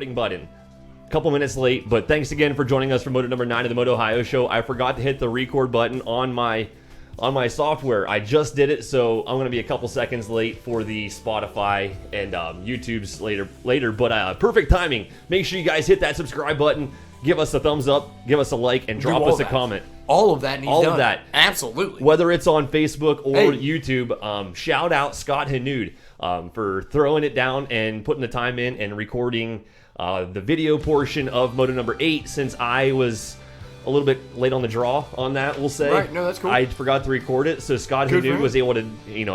recording button. A couple minutes late, but thanks again for joining us for Moto number 9 of the MotOHIO show. I forgot to hit the record button on my software. I just did it, so I'm going to be a couple seconds late for the Spotify and YouTube's later. But perfect timing. Make sure you guys hit that subscribe button, give us a thumbs up, give us a like, and drop us a comment. All of that needs done. All of that. Absolutely. Whether it's on Facebook or YouTube, shout out Scott Hanud for throwing it down and putting the time in and recording the video portion of Moto number 8, since I was a little bit late on the draw on that, we'll say. Right, no, that's cool. I forgot to record it, so Scott Hanud was able to,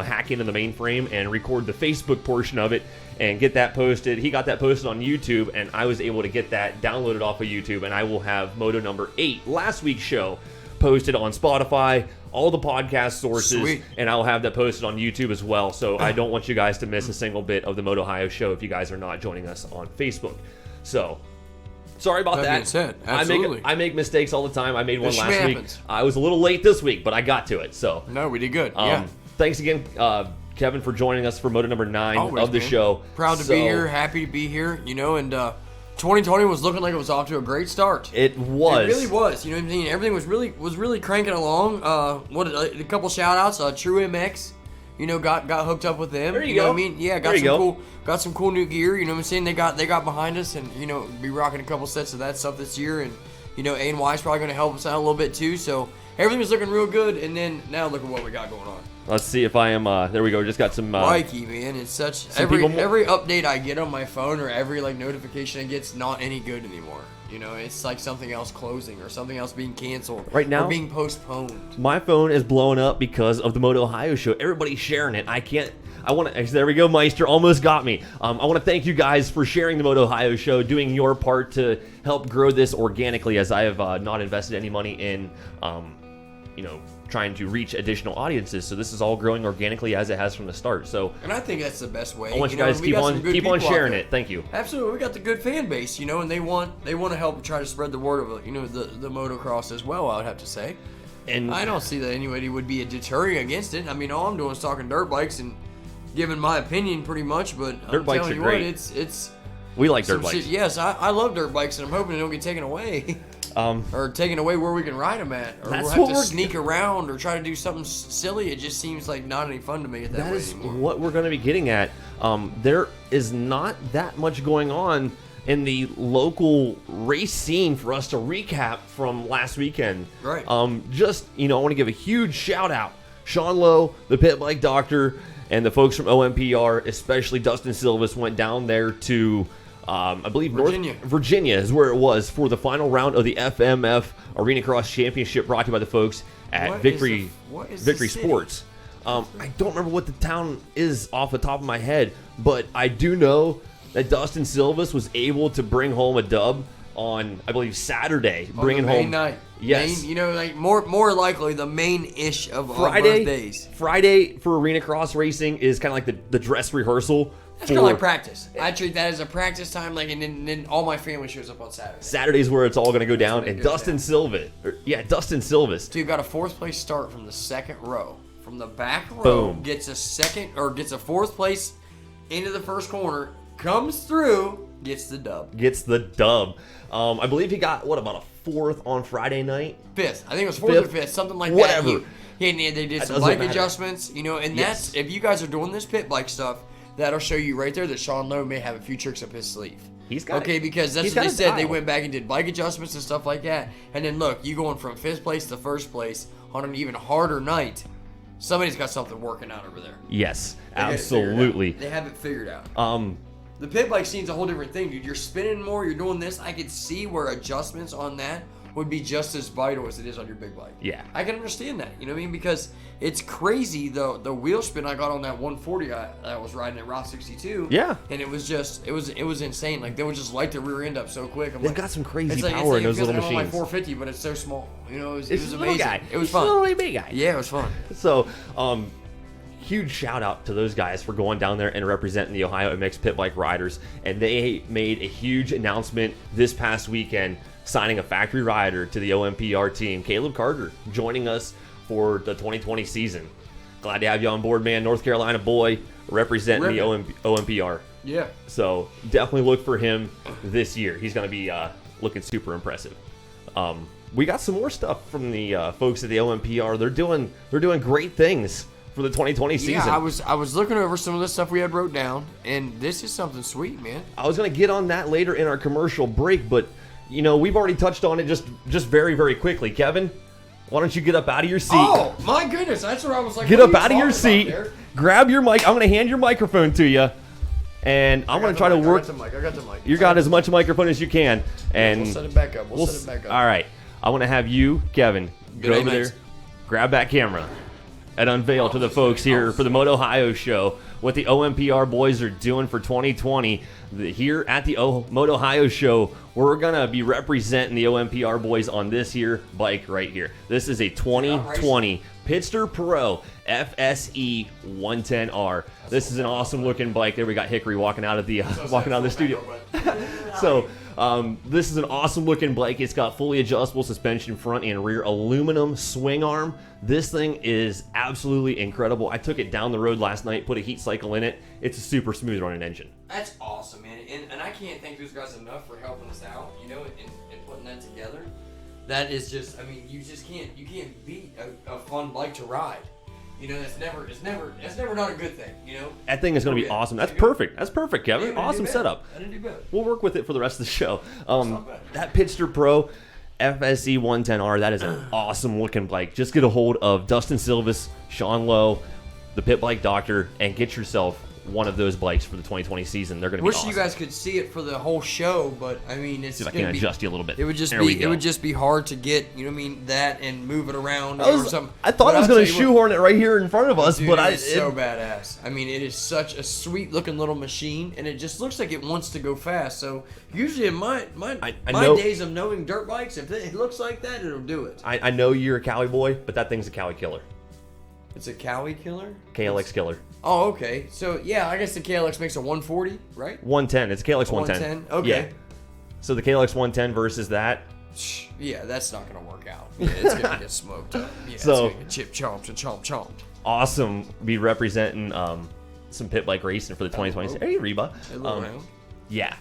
hack into the mainframe and record the Facebook portion of it and get that posted. He got that posted on YouTube, and I was able to get that downloaded off of YouTube, and I will have Moto number 8, last week's show, posted on Spotify, all the podcast sources, Sweet. And I'll have that posted on YouTube as well. So I don't want you guys to miss a single bit of the MotOHIO show if you guys are not joining us on Facebook. So, sorry about that. Being said, absolutely. I make mistakes all the time. I made one last week. Happens. I was a little late this week, but I got to it. So no, we did good. Yeah. Thanks again, Kevin, for joining us for Moto number 9 Always, of the show. Proud to be here. Happy to be here. And 2020 was looking like it was off to a great start. It was. It really was. You know what I mean? Everything was really cranking along. A couple shout outs. True MX. Got hooked up with them. There you know go. what I mean? Yeah, got some cool new gear. You know what I'm saying? They got behind us, and be rocking a couple sets of that stuff this year. And A&Y is probably going to help us out a little bit too. So everything was looking real good. And then now look at what we got going on. Let's see if I am. There we go. Just got some. Mikey, man, it's such every update I get on my phone or every notification I get's not any good anymore. It's like something else closing or something else being canceled right now, or being postponed. My phone is blowing up because of the MotOHIO show. Everybody's sharing it. There we go, Meister. Almost got me. I want to thank you guys for sharing the MotOHIO show, doing your part to help grow this organically, as I have not invested any money in, trying to reach additional audiences. So this is all growing organically as it has from the start. So, and I think that's the best way. I want you guys to keep on sharing it. Thank you. Absolutely, we got the good fan base, and they want to help try to spread the word of the motocross as well. I would have to say, and I don't see that anybody would be deterring against it. I mean, all I'm doing is talking dirt bikes and giving my opinion pretty much. But dirt bikes are great. It's we like dirt bikes. Yes, I love dirt bikes, and I'm hoping they don't get taken away. Or taking away where we can ride them at, or we'll have to sneak around or try to do something silly. It just seems like not any fun to make it that way anymore. That is what we're going to be getting at. There is not that much going on in the local race scene for us to recap from last weekend. Right. I want to give a huge shout out, Sean Lowe, the Pit Bike Doctor, and the folks from OMPR, especially Dustin Silvis, went down there to I believe Virginia is where it was for the final round of the FMF Arenacross Championship, brought to you by the folks at Victory Sports. I don't remember what the town is off the top of my head, but I do know that Dustin Silvis was able to bring home a dub on, I believe, Saturday. Bringing home main night. Yes. More likely the main-ish of both days. Friday for Arenacross racing is kind of like the dress rehearsal. It's kind of like practice. I treat that as a practice time, and then all my family shows up on Saturday. Saturday's where it's all going to go down, and Dustin Silvis. Dude got a 4th place start from the second row. From the back row, boom. Gets a 4th place into the first corner, comes through, gets the dub. I believe he got, about a 4th on Friday night? 5th. I think it was 4th or 5th, something like that. Whatever. They did some bike adjustments, and that's, if you guys are doing this pit bike stuff, that'll show you right there that Sean Lowe may have a few tricks up his sleeve. He's got because that's what they said. They went back and did bike adjustments and stuff like that. And then look, you going from 5th place to 1st place on an even harder night. Somebody's got something working out over there. Yes, absolutely. They have it figured out. The pit bike scene's a whole different thing, dude. You're spinning more, you're doing this. I could see where adjustments on that would be just as vital as it is on your big bike. Yeah. I can understand that, you know what I mean? Because it's crazy, the wheel spin I got on that 140 I was riding at Route 62. Yeah. And it was just, it was insane. Like, they would just light the rear end up so quick. They've got some crazy power in those little machines. It's like 450, but it's so small. You know, it was amazing. Guy. It was fun. It's a little big guy. Yeah, it was fun. So, huge shout out to those guys for going down there and representing the Ohio MX Pit Bike riders. And they made a huge announcement this past weekend, signing a factory rider to the OMPR team. Caleb Carter joining us for the 2020 season. Glad to have you on board, man. North Carolina boy representing the OMPR. Yeah. So definitely look for him this year. He's going to be looking super impressive. We got some more stuff from the folks at the OMPR. They're doing great things for the 2020 season. Yeah, I was looking over some of the stuff we had wrote down, and this is something sweet, man. I was going to get on that later in our commercial break, but we've already touched on it just very, very quickly. Kevin, why don't you get up out of your seat? Oh, my goodness. That's where I was like, get up out of your seat. Grab your mic. I'm going to hand your microphone to you. And I'm going to try to work. I got the mic. You got as much microphone as you can. And we'll set it back up. We'll set it back up. All right. I want to have you, Kevin, go over there, grab that camera, and unveil to the folks here for the MotOHIO show what the OMPR boys are doing for 2020. Here at the MotOHIO show, we're going to be representing the OMPR boys on this here bike right here. This is a 2020 Pitster Pro FSE 110R. This is an awesome looking bike. There we got Hickory walking out of the studio. So this is an awesome looking bike. It's got fully adjustable suspension front and rear, aluminum swing arm. This thing is absolutely incredible. I took it down the road last night, put a heat cycle in it. It's a super smooth running engine. That's awesome, man. And I can't thank those guys enough for helping us out, and putting that together. That is just, you can't beat a fun bike to ride. It's never not a good thing, That thing is going to be awesome. That's perfect. That's perfect, Kevin. Yeah, awesome setup. I didn't do bad. We'll work with it for the rest of the show. That Pitster Pro FSE 110R, that is an awesome looking bike. Just get a hold of Dustin Silvis, Sean Lowe, the Pit Bike Doctor, and get yourself one of those bikes for the 2020 season. They're going to be awesome. Wish you guys could see it for the whole show, but it's see if I can adjust you a little bit. It would just be hard to get, that and move it around or something. I thought I was going to shoehorn it right here in front of us, dude, but it's so badass. It is such a sweet looking little machine, and it just looks like it wants to go fast. So usually in my days of knowing dirt bikes, if it looks like that, it'll do it. I know you're a Cali boy, but that thing's a Cali killer. It's a Cali killer? KLX killer. Oh, okay. So, yeah, I guess the KLX makes a 140, right? 110. It's a KLX 110. 110? Okay. Yeah. So the KLX 110 versus that. Yeah, that's not going to work out. Yeah, it's going to get smoked up. Yeah, so, it's going to get chip chomped and chomp. Awesome. Be representing some pit bike racing for the 2020. Hey, Reba. Yeah.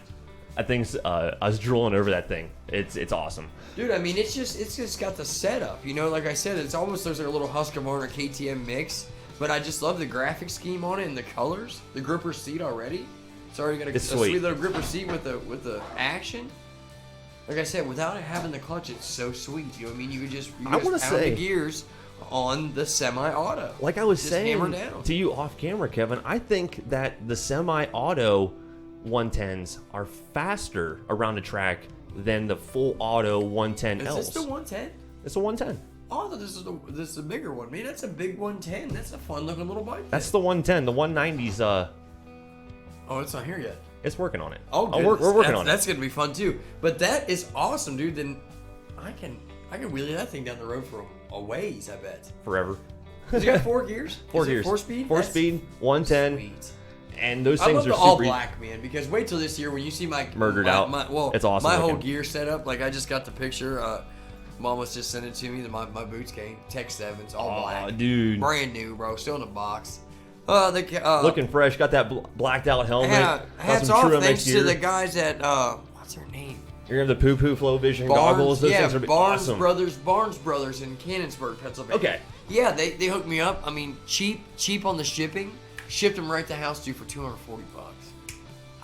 I think I was drooling over that thing. It's awesome. Dude, it's just got the setup. Like I said, it's almost there's like a little Husqvarna KTM mix. But I just love the graphic scheme on it and the colors. The gripper seat already. It's already got a sweet little gripper seat with the action. Like I said, without it having the clutch, it's so sweet. You could just pound the gears on the semi-auto. Like I was saying hammer down. To you off camera, Kevin, I think that the semi-auto 110s are faster around the track than the full auto 110Ls. Is this the 110? It's a 110. Oh, I thought this is a bigger one. Man, that's a big 110. That's a fun looking little bike. That's the 110. The 190's Oh, it's not here yet. It's working on it. Oh, we're working on it. That's gonna be fun too. But that is awesome, dude. Then I can wheelie that thing down the road for a ways. I bet. Forever. It's got 4 gears. Four gears. 4-speed. 4-speed. 110. Sweet. And those I things love are the super all black, man. Because wait till this year when you see my murdered out. It's awesome. My whole looking. gear setup. Like I just got the picture. Mom was just sending it to me. My boots came. Tech 7s, all black. Dude. Brand new, bro. Still in the box. Looking fresh. Got that blacked out helmet. Hats off thanks to the guys at, what's their name? You're going to have the Poo Flow Vision goggles. Those things are awesome. Barnes Brothers in Cannonsburg, Pennsylvania. Okay. Yeah, they hooked me up. Cheap on the shipping. Shipped them right to house, dude, for $240.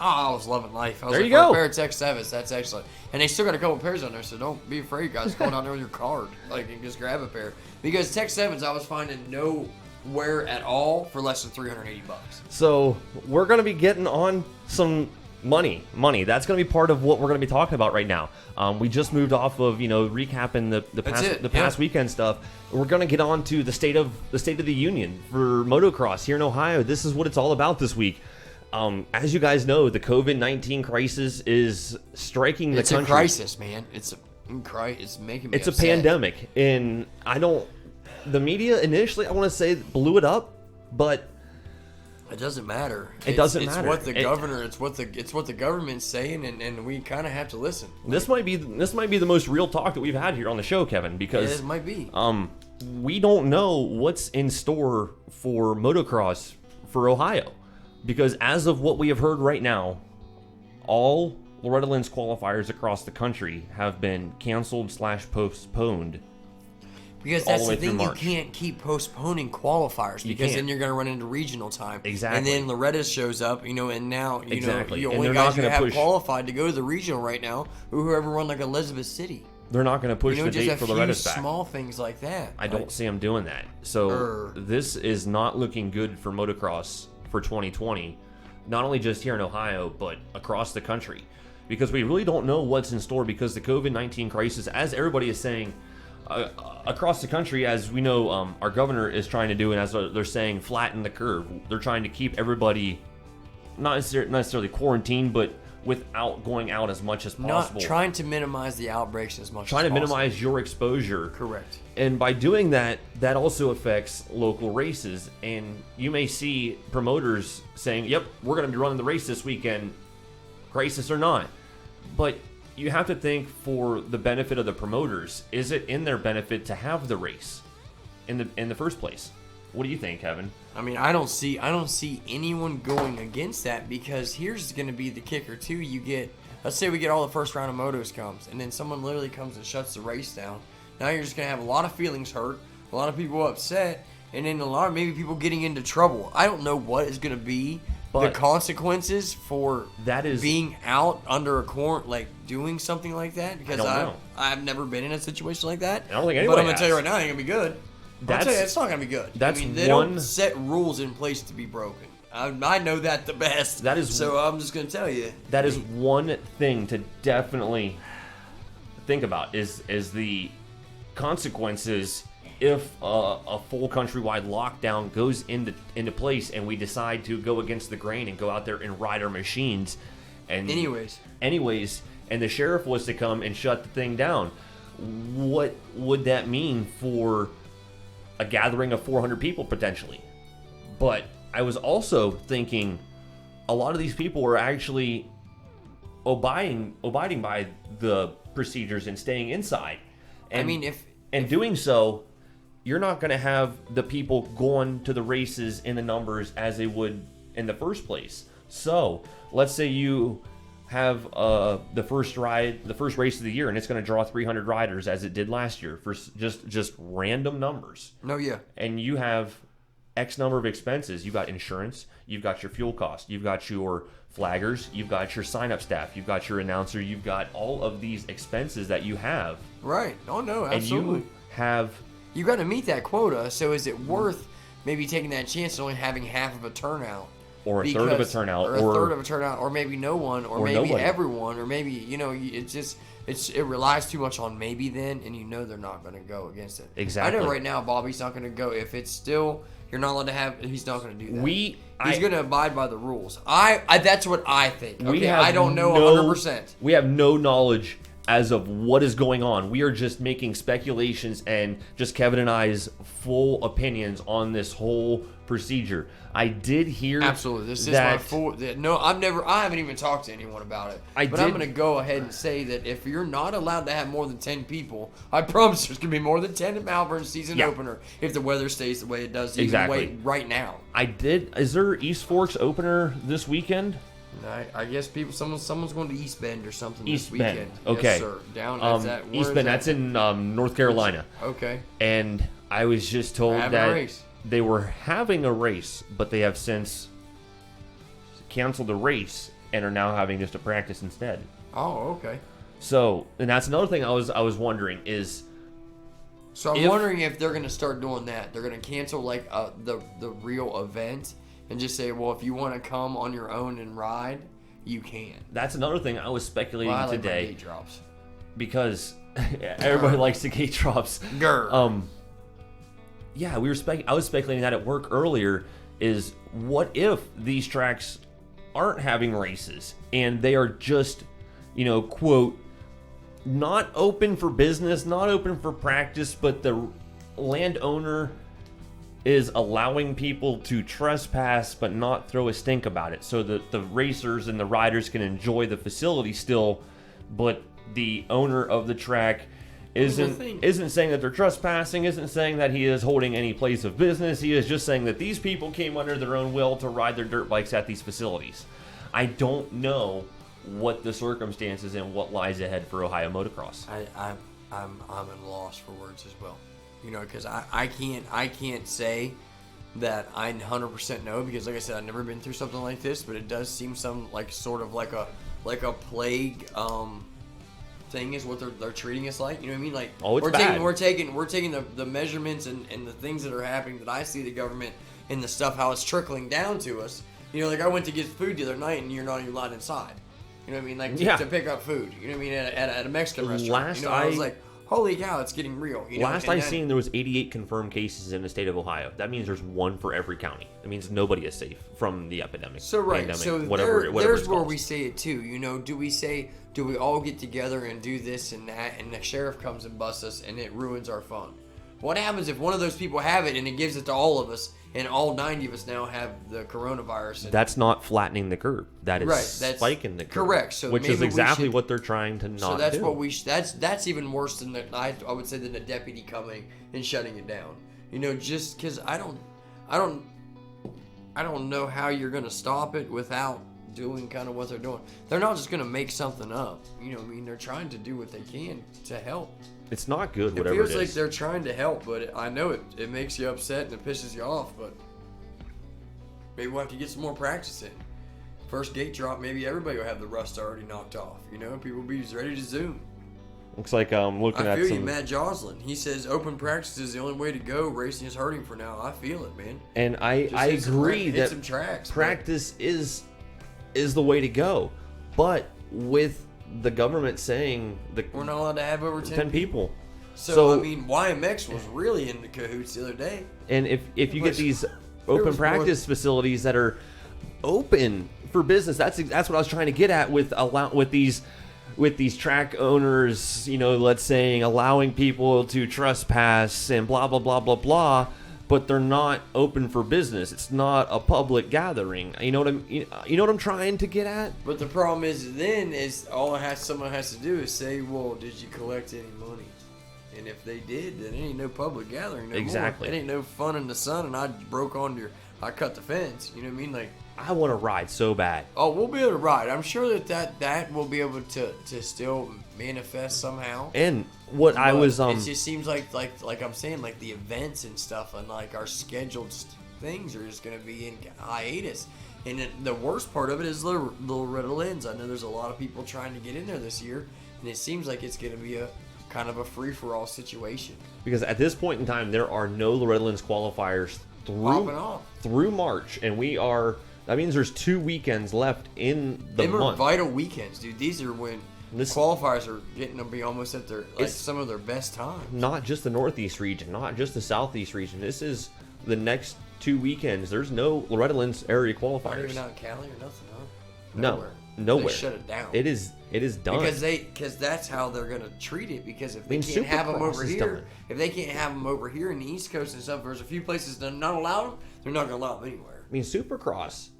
Oh, I was loving life. I was there like, you go. For a pair of Tech 7s, that's excellent. And they still got a couple pairs on there, so don't be afraid, guys. Go down there with your card, and just grab a pair. Because Tech 7s, I was finding nowhere at all for less than $380. So we're going to be getting on some money. That's going to be part of what we're going to be talking about right now. We just moved off of recapping the past weekend stuff. We're going to get on to the state of the union for motocross here in Ohio. This is what it's all about this week. As you guys know, the COVID-19 crisis is striking the country. It's a crisis, man. It's making me upset. A pandemic, and the media initially, I want to say, blew it up, but it doesn't matter. It's what the governor. It's what the government's saying, and we kind of have to listen. This might be the most real talk that we've had here on the show, Kevin, because it might be. We don't know what's in store for motocross for Ohio. Because as of what we have heard right now, all Loretta Lynn's qualifiers across the country have been canceled/postponed. Because that's the thing, you can't keep postponing qualifiers because then you're going to run into regional time. Exactly. And then Loretta shows up, and now, exactly. The only guys you have qualified to go to the regional right now are whoever run like Elizabeth City. They're not going to push the date for Loretta's back. Small things like that. I don't see them doing that. So this is not looking good for motocross for 2020. Not only just here in Ohio, but across the country. Because we really don't know what's in store because the COVID-19 crisis, as everybody is saying, across the country, as we know, our governor is trying to do, and as they're saying, flatten the curve. They're trying to keep everybody not necessarily quarantined, but without going out as much as possible. Not trying to minimize the outbreaks as much as possible. Trying to minimize your exposure. Correct. And by doing that, that also affects local races. And you may see promoters saying, yep, we're going to be running the race this weekend, crisis or not. But you have to think for the benefit of the promoters. Is it in their benefit to have the race in the first place? What do you think, Kevin? I mean, I don't see anyone going against that because here's going to be the kicker too. Let's say we get all the first round of motos comes, and then someone literally comes and shuts the race down. Now you're just going to have a lot of feelings hurt, a lot of people upset, and then maybe people getting into trouble. I don't know what is going to be the consequences for being out under a doing something like that because I've never been in a situation like that. I don't think anybody But I'm going to tell you right now, it ain't going to be good. I'll tell you, it's not going to be good. They don't set rules in place to be broken. I know that the best. So I'm just going to tell you. That is one thing to definitely think about is the consequences if a full countrywide lockdown goes into place and we decide to go against the grain and go out there and ride our machines. And anyways, and the sheriff was to come and shut the thing down. What would that mean for a gathering of 400 people potentially? But I was also thinking a lot of these people were actually abiding by the procedures and staying inside. And doing so, you're not going to have the people going to the races in the numbers as they would in the first place. So let's say you have the first race of the year, and it's going to draw 300 riders as it did last year for just random numbers. No, yeah. And you have X number of expenses. You've got insurance, you've got your fuel cost, you've got your flaggers, you've got your sign-up staff, you've got your announcer, you've got all of these expenses that you have. Right. Oh, no, absolutely. And you got to meet that quota, so is it worth maybe taking that chance and only having half of a turnout? Or a third of a turnout. Or a third of a turnout, or maybe no one, or maybe nobody. Everyone, or maybe, it relies too much on maybe then, and they're not going to go against it. Exactly. I know right now Bobby's not going to go. If it's still, you're not allowed to have, he's not going to do that. He's going to abide by the rules. That's what I think. Okay, I don't know 100%. We have no knowledge as of what is going on. We are just making speculations and just Kevin and I's full opinions on this whole procedure. I did hear absolutely. This is my full. No, I haven't even talked to anyone about it. I'm going to go ahead and say that if you're not allowed to have more than 10 people, I promise there's going to be more than 10 at Malvern season opener if the weather stays the way it does. Exactly. Right now. Is there East Forks opener this weekend? I guess someone's going to East Bend or something East this weekend. Bend. Okay. Yes, sir. Down East Bend. That's in North Carolina. Okay. And I was just told that they were having a race, but they have since canceled the race and are now having just a practice instead. Oh, okay. So, and that's another thing I was wondering is. So I'm wondering if they're going to start doing that. They're going to cancel the real event. And just say, well, if you want to come on your own and ride, you can. That's another thing I was speculating today. I like my gate drops. Because everybody likes the gate drops. Grr. Yeah, I was speculating that at work earlier is what if these tracks aren't having races and they are just, quote, not open for business, not open for practice, but the landowner is allowing people to trespass but not throw a stink about it so that the racers and the riders can enjoy the facility still, but the owner of the track isn't saying that they're trespassing, isn't saying that he is holding any place of business. He is just saying that these people came under their own will to ride their dirt bikes at these facilities. I don't know what the circumstances and what lies ahead for Ohio Motocross. I'm at a loss for words as well. You know, because I can't say that I 100% know, because like I said, I've never been through something like this, but it does seem sort of like a plague thing is what they're treating us like. You know what I mean? Like, oh, it's bad. We're taking the measurements and the things that are happening that I see the government and the stuff, how it's trickling down to us. You know, like I went to get food the other night and you're not even allowed inside. You know what I mean? Like to pick up food. You know what I mean? At a Mexican restaurant. I was like, holy cow, it's getting real. You know? Last I seen, there was 88 confirmed cases in the state of Ohio. That means there's one for every county. That means nobody is safe from the epidemic. So right, pandemic, so whatever there's where we say it too. You know, do we all get together and do this and that, and the sheriff comes and busts us, and it ruins our fun? What happens if one of those people have it and it gives it to all of us, and all 90 of us now have the coronavirus? That's not flattening the curve. That is spiking the curve. Correct. So which is exactly what they're trying to not do. So that's what we. That's even worse than I would say than the deputy coming and shutting it down. You know, just because I don't know how you're gonna stop it without doing kind of what they're doing. They're not just gonna make something up. You know what I mean? They're trying to do what they can to help. It's not good, whatever it is. It feels like they're trying to help, but I know it makes you upset and it pisses you off, but maybe we'll have to get some more practice in. First gate drop, maybe everybody will have the rust already knocked off. You know, people will be ready to zoom. Looks like I'm looking at some... I feel you, Matt Joslin. He says open practice is the only way to go. Racing is hurting for now. I feel it, man. And I agree that some tracks, practice is the way to go. But with the government saying we're not allowed to have over 10 people. So I mean, YMX was really in the cahoots the other day. And if you get these open practice facilities that are open for business, that's what I was trying to get at with these track owners, you know, let's say allowing people to trespass and blah blah blah blah blah, but they're not open for business. It's not a public gathering. You know what I'm trying to get at? But the problem is then is someone has to do is say, well, did you collect any money? And if they did, then it ain't no public gathering no exactly. more. It ain't no fun in the sun, and I cut the fence. You know what I mean? Like, I want to ride so bad. Oh, we'll be able to ride. I'm sure that will be able to still manifest somehow. And what I was it just seems like I'm saying, like the events and stuff and like our scheduled things are just gonna be in hiatus. And the worst part of it is Loretta Lynn's. I know there's a lot of people trying to get in there this year, and it seems like it's gonna be a kind of a free-for-all situation. Because at this point in time, there are no Loretta Lynn's qualifiers through March, and that means there's 2 weekends left in the month. They were vital weekends, dude. These are when qualifiers are getting to be almost at their some of their best times. Not just the Northeast region, not just the Southeast region. This is the next 2 weekends. There's no Loretta Lynn's area qualifiers. Not even out in Cali or nothing, huh? Nowhere. They shut it down. It is done. Because that's how they're gonna treat it. Because if they can't have them over here, if they can't have them over here in the East Coast and stuff, there's a few places that are not allowed them. They're not gonna allow them anywhere. I mean, Supercross.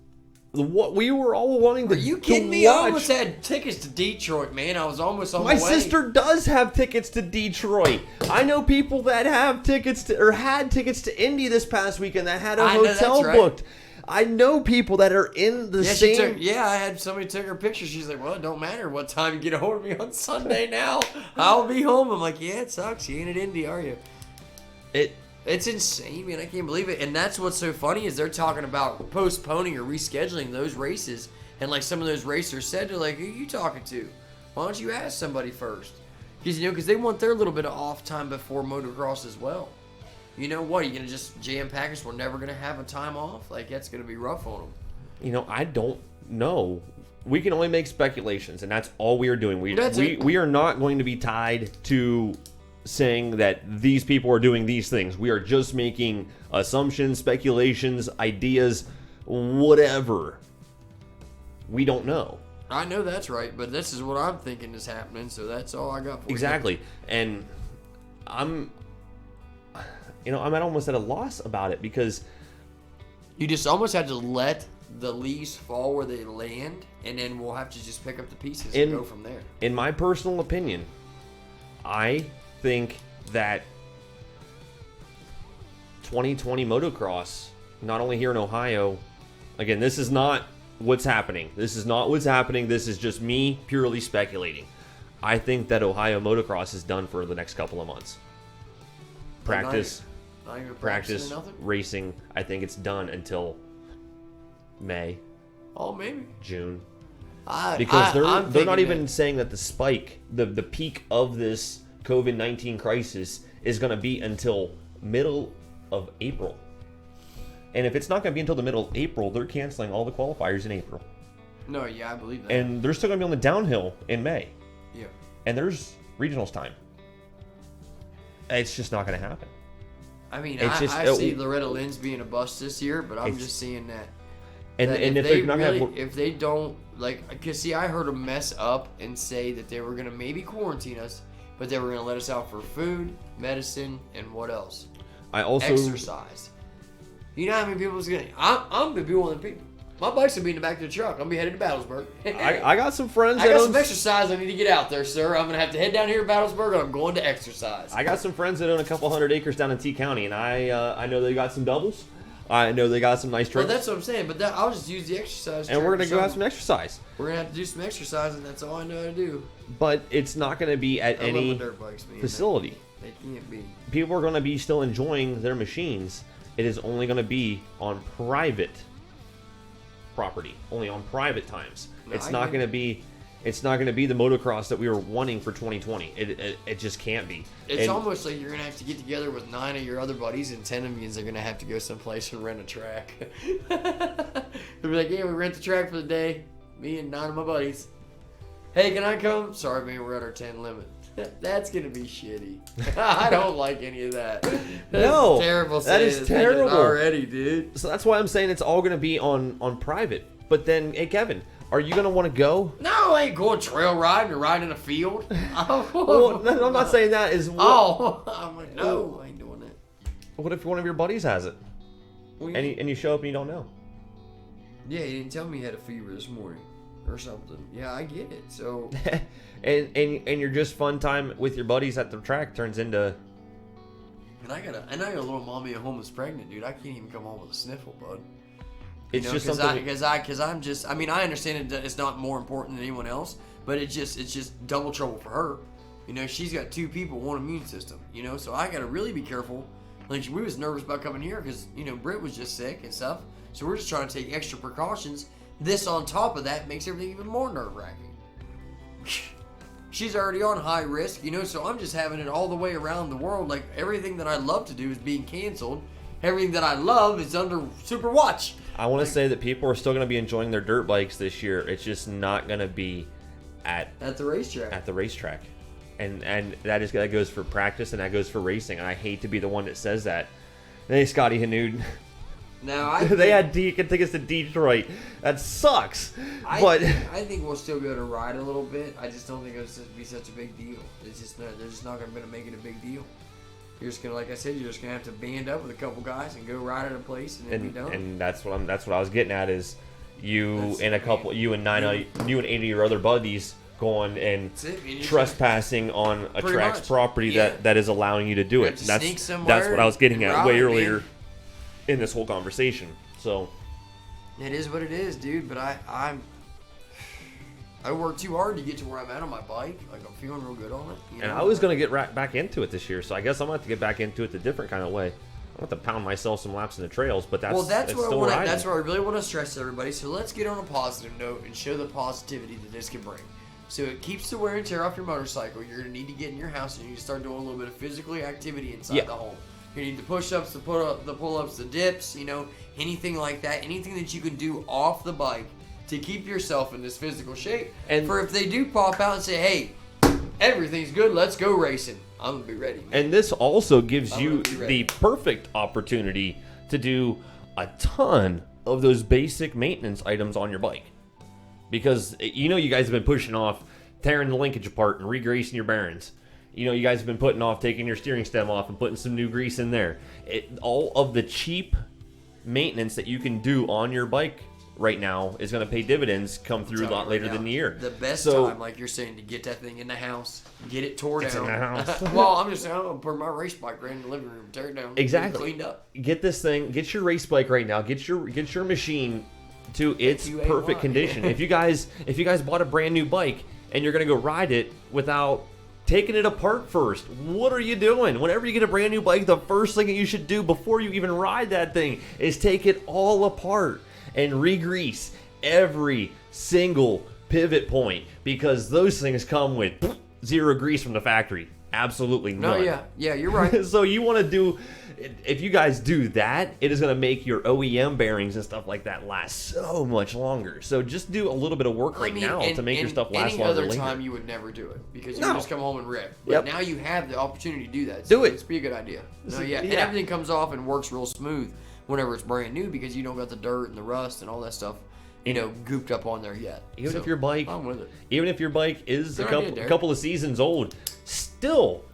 What we were all wanting to. Are you kidding me? I almost had tickets to Detroit, man. I was almost on my way. My sister does have tickets to Detroit. I know people that have tickets to or had tickets to Indy this past weekend that had a hotel booked. I know people that are in the same... I had somebody take her picture. She's like, well, it don't matter what time you get a hold of me on Sunday now. I'll be home. I'm like, yeah, it sucks. You ain't at Indy, are you? It's insane, man. I can't believe it. And that's what's so funny is they're talking about postponing or rescheduling those races. And like some of those racers said, they're like, who are you talking to? Why don't you ask somebody first? Because they want their little bit of off time before motocross as well. You know what? Are you going to just jam package? We're never going to have a time off? Like, that's going to be rough on them. I don't know. We can only make speculations, and that's all we are doing. We are not going to be tied to saying that these people are doing these things. We are just making assumptions, speculations, ideas, whatever. We don't know. I know that's right, but this is what I'm thinking is happening, so that's all I got for you. Exactly. And I'm almost at a loss about it because you just almost have to let the leaves fall where they land, and then we'll have to just pick up the pieces and go from there. In my personal opinion, I think that 2020 motocross, not only here in Ohio, again, this is not what's happening. This is not what's happening. This is just me purely speculating. I think that Ohio motocross is done for the next couple of months. Practice, racing. I think it's done until May. Oh, maybe June. Because they're not even saying that the spike, the peak of this COVID-19 crisis is going to be until middle of April. And if it's not going to be until the middle of April, they're canceling all the qualifiers in April. No, yeah, I believe that. And they're still going to be on the downhill in May. Yeah. And there's regionals time. It's just not going to happen. I mean, I see Loretta Lynn's being a bust this year, but I'm just seeing that. And if they don't, like, because see, I heard them mess up and say that they were going to maybe quarantine us, but they were going to let us out for food, medicine, and what else? Exercise. You know how many people's going to... I'm going to be one of the people. My bike's going to be in the back of the truck. I'm going to be headed to Battlesburg. I got some friends I got some exercise I need to get out there, sir. I'm going to have to head down here to Battlesburg, and I'm going to exercise. I got some friends that own a couple hundred acres down in T County, and I know they got some doubles. I know they got some nice trips. Well, that's what I'm saying, but I'll just use the exercise. And we're going to go have some exercise. We're going to have to do some exercise, and that's all I know how to do. But it's not going to be at any facility. They can't be. People are going to be still enjoying their machines. It is only going to be on private property, only on private times. It's not going to be the motocross that we were wanting for 2020. It just can't be. It's almost like you're going to have to get together with 9 of your other buddies, and 10 of you are going to have to go someplace and rent a track. They'll be like, yeah, we rent the track for the day. Me and 9 of my buddies. Hey, can I come? Sorry, man, we're at our 10 limit. That's going to be shitty. I don't like any of that. That's terrible. That is terrible already, dude. So that's why I'm saying it's all going to be on private. But then, hey, Kevin, are you going to want to go? No, I ain't going trail riding or riding in a field. Well, I'm not saying that. I'm like, no, I ain't doing that. What if one of your buddies has it? Well, and you show up and you don't know? Yeah, he didn't tell me he had a fever this morning or something. Yeah, I get it. So... and your just fun time with your buddies at the track turns into... And I got a little mommy at home that's pregnant, dude. I can't even come home with a sniffle, bud. It's just something... Because I'm just... I mean, I understand it's not more important than anyone else, but it's just double trouble for her. You know, she's got 2 people, 1 immune system, you know, so I got to really be careful. Like, we was nervous about coming here because, you know, Britt was just sick and stuff, so we're just trying to take extra precautions. This on top of that makes everything even more nerve-wracking. She's already on high risk, you know, so I'm just having it all the way around the world. Like, everything that I love to do is being canceled. Everything that I love is under super watch. I want to say that people are still going to be enjoying their dirt bikes this year. It's just not going to be at the racetrack. At the racetrack. And that goes for practice and that goes for racing. And I hate to be the one that says that. Hey, Scotty Hanood. Now, they had tickets to Detroit. That sucks. I think we'll still be able to ride a little bit. I just don't think it's going to be such a big deal. It's just not, they're just not going to make it a big deal. You're just gonna, like I said, you're just gonna have to band up with a couple guys and go ride at a place and then be done. And that's what I was getting at is you and 80 of your other buddies going and trespassing on a track's property that is allowing you to do it. That's what I was getting at way earlier in this whole conversation. So it is what it is, dude. But I worked too hard to get to where I'm at on my bike. Like, I'm feeling real good on it. And I was going to get back into it this year, so I guess I'm going to have to get back into it the different kind of way. I want to pound myself some laps in the trails, but that's what I really want to stress to everybody. So let's get on a positive note and show the positivity that this can bring. So it keeps the wear and tear off your motorcycle. You're going to need to get in your house and you need to start doing a little bit of physical activity inside the home. You need the push-ups, the pull-ups, the dips, you know, anything like that. Anything that you can do off the bike to keep yourself in this physical shape. And for if they do pop out and say, hey, everything's good, let's go racing, I'm going to be ready, man. And this also gives you the perfect opportunity to do a ton of those basic maintenance items on your bike. Because, you know, you guys have been pushing off tearing the linkage apart and re-greasing your bearings. You know, you guys have been putting off taking your steering stem off and putting some new grease in there. All of the cheap maintenance that you can do on your bike right now is going to pay dividends come through a lot later than the year. The best time, like you're saying, to get that thing in the house, get it tore down. In the house. Well, I'm just saying, I'm going to put my race bike right in the living room, tear it down, exactly, get it cleaned up. Get this thing, get your race bike right now, get your machine to its perfect condition. If you guys bought a brand new bike and you're going to go ride it without taking it apart first, what are you doing? Whenever you get a brand new bike, the first thing that you should do before you even ride that thing is take it all apart and re-grease every single pivot point, because those things come with zero grease from the factory. Absolutely none. No, yeah, you're right. So you want to do, if you guys do that, it is going to make your OEM bearings and stuff like that last so much longer. So just do a little bit of work now to make your stuff last longer. Any other time you would never do it, because you would just come home and rip. But now you have the opportunity to do that. So do it. It's be a good idea. No, and everything comes off and works real smooth whenever it's brand new, because you don't got the dirt and the rust and all that stuff, gooped up on there yet. Even if your bike, I'm with it. Even if your bike is a couple of seasons old, still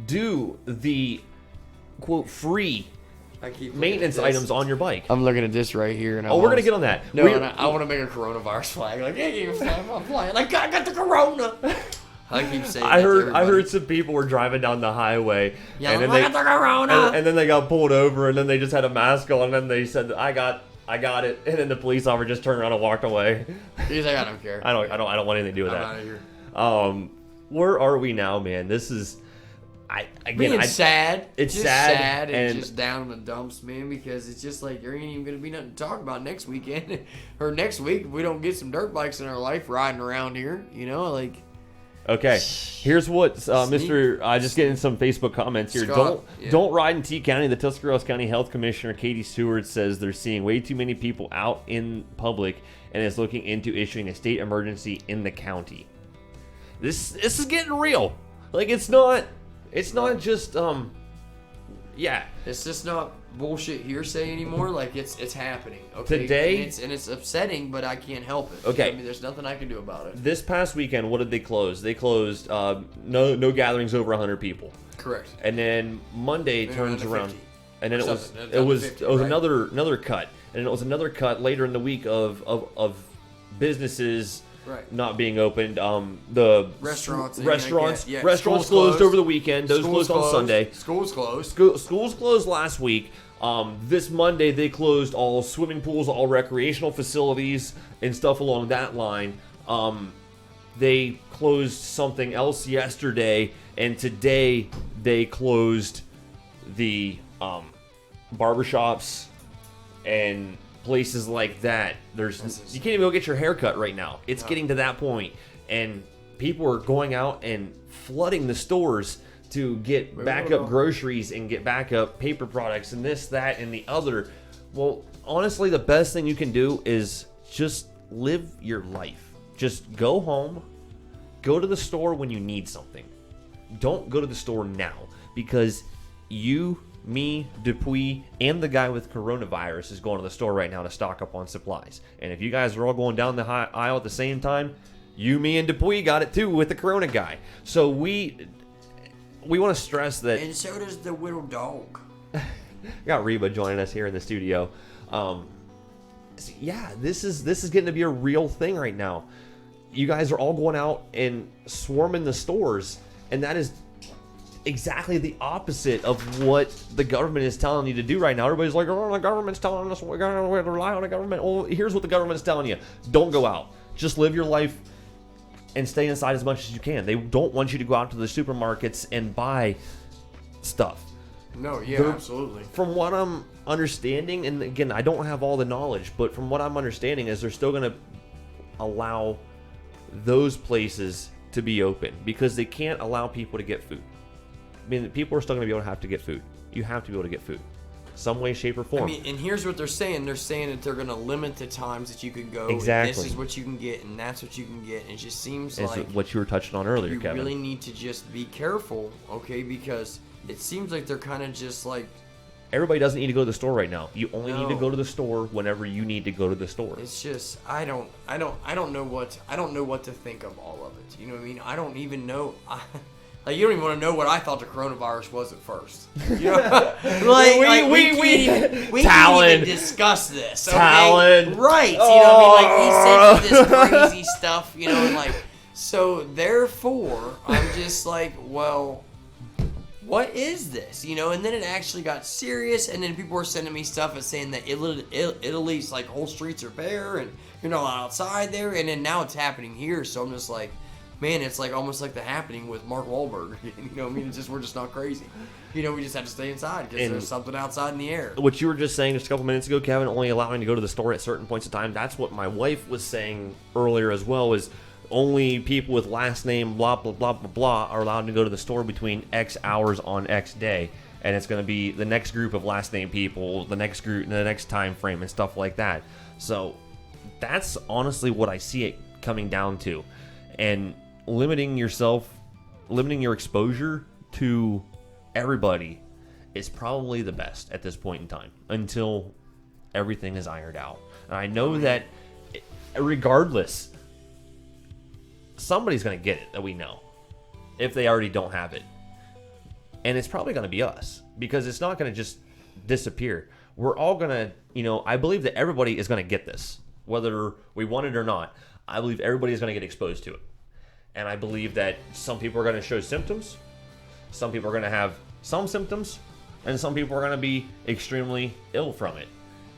do the quote free maintenance items on your bike. I'm looking at this right here, and we're gonna get on that. No, I want to make a coronavirus flag. Like, hey, I'm flying. Like, I got the corona. I keep saying. I heard some people were driving down the highway, and then I got the corona, and then they got pulled over, and then they just had a mask on, and then they said, I got it, and then the police officer just turned around and walked away. He's like, I don't care. I don't want anything to do with that. I'm out of here. Where are we now, man? This is, sad. It's just sad and just down in the dumps, man, because it's just like there ain't even gonna be nothing to talk about next weekend or next week if we don't get some dirt bikes in our life riding around here. Like. Okay, here's what Mr. Just getting some Facebook comments here. Scott, don't ride in T County. The Tuscarawas County Health Commissioner Katie Seward says they're seeing way too many people out in public and is looking into issuing a state emergency in the county. This is getting real. Like, it's not just It's just not bullshit hearsay anymore. Like, it's happening. Okay. Today, and it's upsetting, but I can't help it. Okay. I mean, there's nothing I can do about it. This past weekend, what did they close? They closed no gatherings over 100 people. Correct. And then Monday turns around, 50. and then it was 50, right? another cut, and then it was another cut later in the week of businesses. Right. Not being opened. The restaurants closed over the weekend. Those closed on Sunday. Schools closed. Schools closed last week. This Monday they closed all swimming pools, all recreational facilities, and stuff along that line. They closed something else yesterday, and today they closed the barbershops and places like that. You can't even go get your hair cut right now. It's getting to that point, and people are going out and flooding the stores to get backup groceries and get backup paper products and this, that, and the other. Well, honestly, the best thing you can do is just live your life. Just go home, go to the store when you need something. Don't go to the store now, because me, Dupuis, and the guy with coronavirus is going to the store right now to stock up on supplies. And if you guys are all going down the aisle at the same time, me, and Dupuis got it too with the corona guy. So we want to stress that. And so does the little dog. We got Reba joining us here in the studio. This is getting to be a real thing right now. You guys are all going out and swarming the stores, and that is exactly the opposite of what the government is telling you to do right now. Everybody's like, oh, the government's telling us we're going to rely on the government. Well, here's what the government's telling you. Don't go out. Just live your life and stay inside as much as you can. They don't want you to go out to the supermarkets and buy stuff. No, absolutely. From what I'm understanding, and again, I don't have all the knowledge, but from what I'm understanding is they're still going to allow those places to be open, because they can't allow people to get food. I mean, people are still going to be able to have to get food. You have to be able to get food, some way, shape, or form. I mean, and here's what they're saying. They're saying that they're going to limit the times that you can go. Exactly. And this is what you can get, and that's what you can get. And it just seems it's like what you were touching on earlier, Kevin. You really need to just be careful, okay? Because it seems like they're kind of just like. Everybody doesn't need to go to the store right now. You only need to go to the store whenever you need to go to the store. It's just I don't know what to think of all of it. You know what I mean? I don't even know. Like, you don't even want to know what I thought the coronavirus was at first. You know? we can't even discuss this. Okay? Talon. Right. You know what I mean? Like, he said this crazy stuff, you know, and like, so therefore, I'm just like, well, what is this? You know, and then it actually got serious, and then people were sending me stuff and saying that Italy's like whole streets are bare, and you're not allowed outside there, and then now it's happening here, so I'm just like, man, it's like almost like the happening with Mark Wahlberg. You know what I mean? It's just, we're just not crazy. You know, we just have to stay inside because there's something outside in the air. What you were just saying just a couple minutes ago, Kevin, only allowing to go to the store at certain points of time, that's what my wife was saying earlier as well, is only people with last name blah, blah, blah, blah, blah are allowed to go to the store between X hours on X day. And it's going to be the next group of last name people, the next group, the next time frame and stuff like that. So that's honestly what I see it coming down to. And limiting your exposure to everybody is probably the best at this point in time until everything is ironed out. And I know that regardless, somebody's going to get it that we know if they already don't have it. And it's probably going to be us because it's not going to just disappear. We're all going to, you know, I believe that everybody is going to get this, whether we want it or not. I believe everybody is going to get exposed to it. And I believe that some people are going to show symptoms, some people are going to have some symptoms, and some people are going to be extremely ill from it.